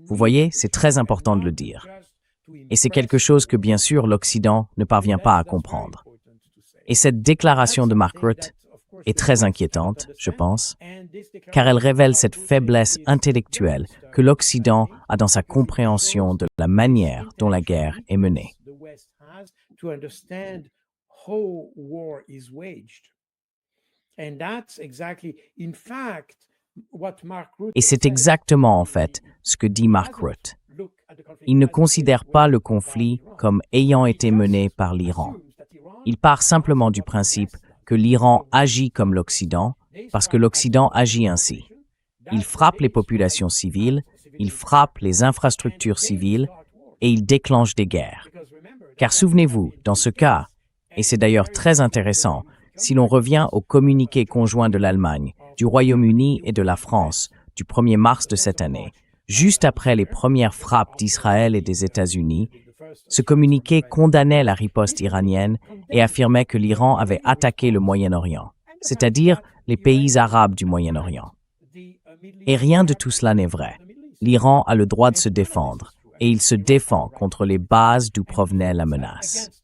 Speaker 2: Vous voyez, c'est très important de le dire. Et c'est quelque chose que, bien sûr, l'Occident ne parvient pas à comprendre. Et cette déclaration de Mark Rutte est très inquiétante, je pense, car elle révèle cette faiblesse intellectuelle que l'Occident a dans sa compréhension de la manière dont la guerre est menée.
Speaker 3: to understand how war is waged. And that's exactly, in fact, what Mark Rutte
Speaker 2: Et c'est
Speaker 3: said.
Speaker 2: exactement, en fait, ce que dit Mark Rutte. Il ne considère pas le conflit comme ayant été mené par l'Iran. Il part simplement du principe que l'Iran agit comme l'Occident parce que l'Occident agit ainsi. Il frappe les populations civiles, il frappe les infrastructures civiles et il déclenche des guerres. Car souvenez-vous, dans ce cas, et c'est d'ailleurs très intéressant, si l'on revient au communiqué conjoint de l'Allemagne, du Royaume-Uni et de la France du 1er mars de cette année, juste après les premières frappes d'Israël et des États-Unis, ce communiqué condamnait la riposte iranienne et affirmait que l'Iran avait attaqué le Moyen-Orient, c'est-à-dire les pays arabes du Moyen-Orient. Et rien de tout cela n'est vrai. L'Iran a le droit de se défendre, et il se défend contre les bases d'où provenait la menace.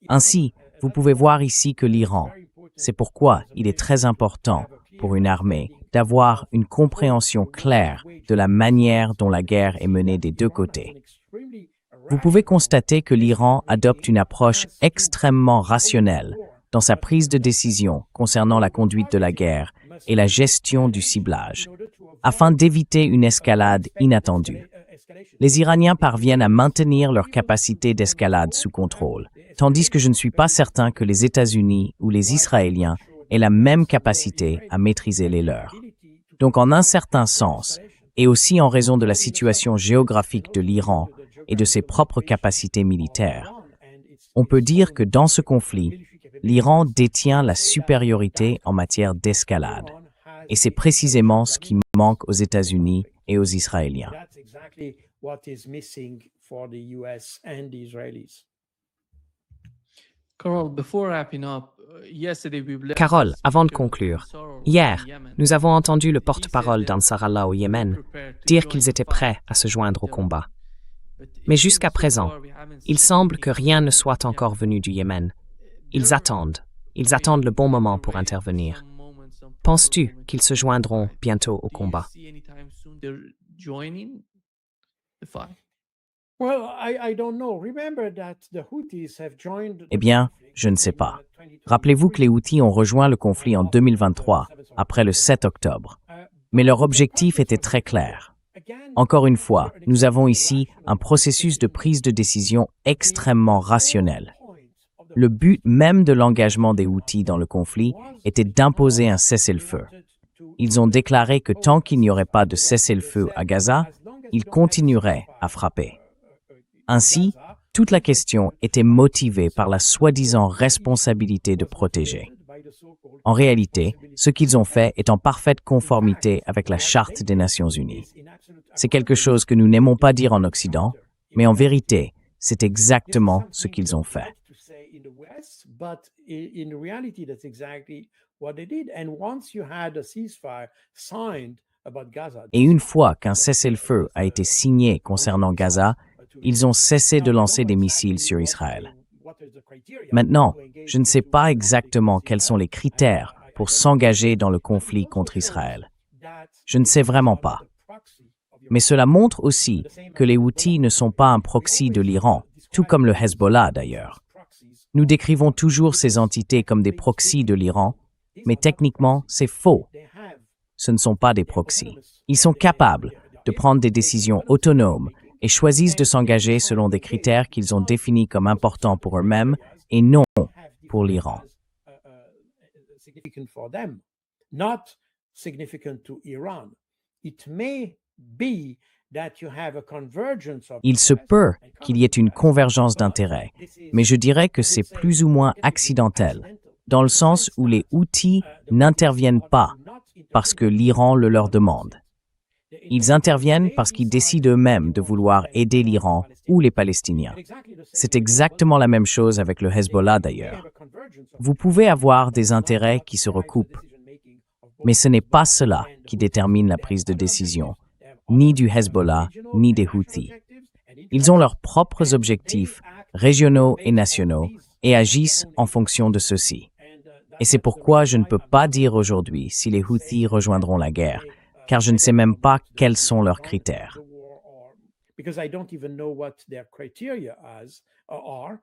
Speaker 2: Ainsi, vous pouvez voir ici que l'Iran, c'est pourquoi il est très important pour une armée d'avoir une compréhension claire de la manière dont la guerre est menée des deux côtés. Vous pouvez constater que l'Iran adopte une approche extrêmement rationnelle dans sa prise de décision concernant la conduite de la guerre et la gestion du ciblage, afin d'éviter une escalade inattendue. Les Iraniens parviennent à maintenir leur capacité d'escalade sous contrôle, tandis que je ne suis pas certain que les États-Unis ou les Israéliens aient la même capacité à maîtriser les leurs. Donc en un certain sens, et aussi en raison de la situation géographique de l'Iran et de ses propres capacités militaires, on peut dire que dans ce conflit, l'Iran détient la supériorité en matière d'escalade. Et c'est précisément ce qui manque aux États-Unis et aux Israéliens.
Speaker 1: Carole, avant de conclure, hier, nous avons entendu le porte-parole d'Ansar Allah au Yémen dire qu'ils étaient prêts à se joindre au combat. Mais jusqu'à présent, il semble que rien ne soit encore venu du Yémen. Ils attendent le bon moment pour intervenir. Penses-tu qu'ils se joindront bientôt au combat?
Speaker 2: Eh bien, je ne sais pas. Rappelez-vous que les Houthis ont rejoint le conflit en 2023, après le 7 octobre. Mais leur objectif était très clair. Encore une fois, nous avons ici un processus de prise de décision extrêmement rationnel. Le but même de l'engagement des Houthis dans le conflit était d'imposer un cessez-le-feu. Ils ont déclaré que tant qu'il n'y aurait pas de cessez-le-feu à Gaza, ils continueraient à frapper. Ainsi, toute la question était motivée par la soi-disant responsabilité de protéger. En réalité, ce qu'ils ont fait est en parfaite conformité avec la Charte des Nations Unies. C'est quelque chose que nous n'aimons pas dire en Occident, mais en vérité, c'est exactement ce qu'ils ont fait. Et une fois qu'un cessez-le-feu a été signé concernant Gaza, ils ont cessé de lancer des missiles sur Israël. Maintenant, je ne sais pas exactement quels sont les critères pour s'engager dans le conflit contre Israël. Je ne sais vraiment pas. Mais cela montre aussi que les Houthis ne sont pas un proxy de l'Iran, tout comme le Hezbollah d'ailleurs. Nous décrivons toujours ces entités comme des proxys de l'Iran, mais techniquement, c'est faux. Ce ne sont pas des proxys. Ils sont capables de prendre des décisions autonomes et choisissent de s'engager selon des critères qu'ils ont définis comme importants pour eux-mêmes et non pour l'Iran. Il se peut qu'il y ait une convergence d'intérêts, mais je dirais que c'est plus ou moins accidentel, dans le sens où les Houthis n'interviennent pas parce que l'Iran le leur demande. Ils interviennent parce qu'ils décident eux-mêmes de vouloir aider l'Iran ou les Palestiniens. C'est exactement la même chose avec le Hezbollah d'ailleurs. Vous pouvez avoir des intérêts qui se recoupent, mais ce n'est pas cela qui détermine la prise de décision, ni du Hezbollah, ni des Houthis. Ils ont leurs propres objectifs, régionaux et nationaux, et agissent en fonction de ceux-ci. Et c'est pourquoi je ne peux pas dire aujourd'hui si les Houthis rejoindront la guerre, car je ne sais même pas quels sont leurs critères.
Speaker 3: Because I don't even know what their criteria are.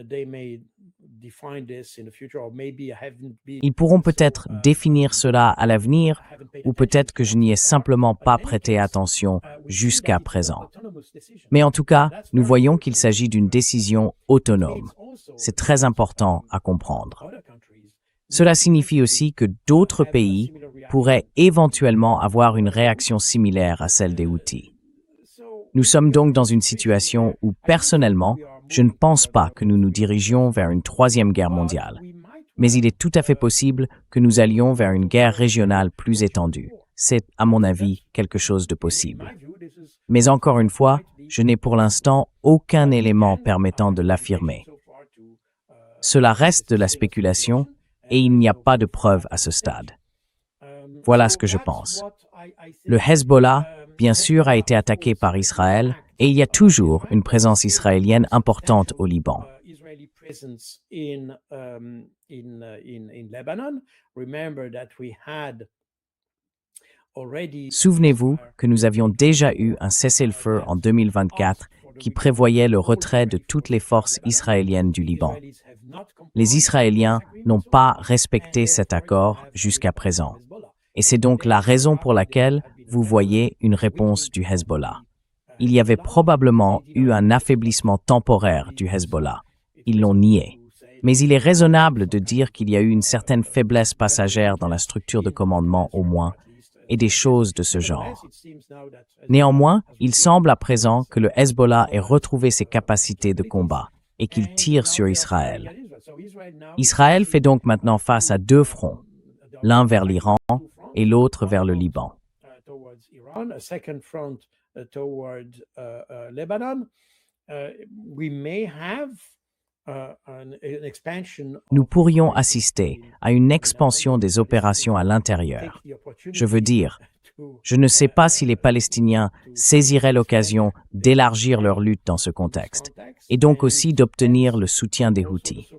Speaker 3: They may define this in the future, or maybe I haven't been.
Speaker 2: Ils pourront peut-être définir cela à l'avenir, ou peut-être que je n'y ai simplement pas prêté attention jusqu'à présent. Mais en tout cas, nous voyons qu'il s'agit d'une décision autonome. C'est très important à comprendre. Cela signifie aussi que d'autres pays pourraient éventuellement avoir une réaction similaire à celle des Houthis. Nous sommes donc dans une situation où, personnellement, je ne pense pas que nous nous dirigions vers une troisième guerre mondiale. Mais il est tout à fait possible que nous allions vers une guerre régionale plus étendue. C'est, à mon avis, quelque chose de possible. Mais encore une fois, je n'ai pour l'instant aucun élément permettant de l'affirmer. Cela reste de la spéculation et il n'y a pas de preuve à ce stade. Voilà ce que je pense. Le Hezbollah, bien sûr, a été attaqué par Israël et il y a toujours une présence israélienne importante au Liban. Souvenez-vous que nous avions déjà eu un cessez-le-feu en 2024 qui prévoyait le retrait de toutes les forces israéliennes du Liban. Les Israéliens n'ont pas respecté cet accord jusqu'à présent. Et c'est donc la raison pour laquelle vous voyez une réponse du Hezbollah. Il y avait probablement eu un affaiblissement temporaire du Hezbollah. Ils l'ont nié. Mais il est raisonnable de dire qu'il y a eu une certaine faiblesse passagère dans la structure de commandement au moins, et des choses de ce genre. Néanmoins, il semble à présent que le Hezbollah ait retrouvé ses capacités de combat et qu'il tire sur Israël. Israël fait donc maintenant face à deux fronts, l'un vers l'Iran et l'autre vers le Liban. Nous pourrions assister à une expansion des opérations à l'intérieur. Je veux dire, je ne sais pas si les Palestiniens saisiraient l'occasion d'élargir leur lutte dans ce contexte, et donc aussi d'obtenir le soutien des Houthis.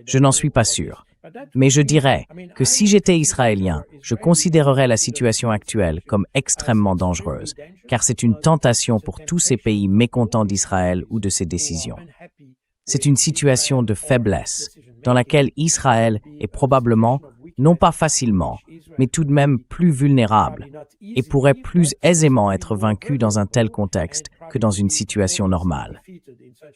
Speaker 2: Je n'en suis pas sûr, mais je dirais que si j'étais israélien, je considérerais la situation actuelle comme extrêmement dangereuse, car c'est une tentation pour tous ces pays mécontents d'Israël ou de ses décisions. C'est une situation de faiblesse, dans laquelle Israël est probablement, non pas facilement, mais tout de même plus vulnérable, et pourrait plus aisément être vaincu dans un tel contexte que dans une situation normale.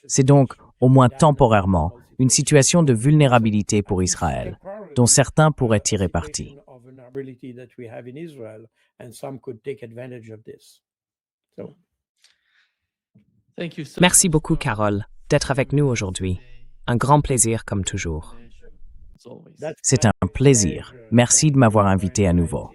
Speaker 2: C'est donc, au moins temporairement, une situation de vulnérabilité pour Israël, dont certains pourraient tirer parti.
Speaker 1: Merci beaucoup, Carole, d'être avec nous aujourd'hui. Un grand plaisir comme toujours.
Speaker 2: C'est un plaisir. Merci de m'avoir invité à nouveau.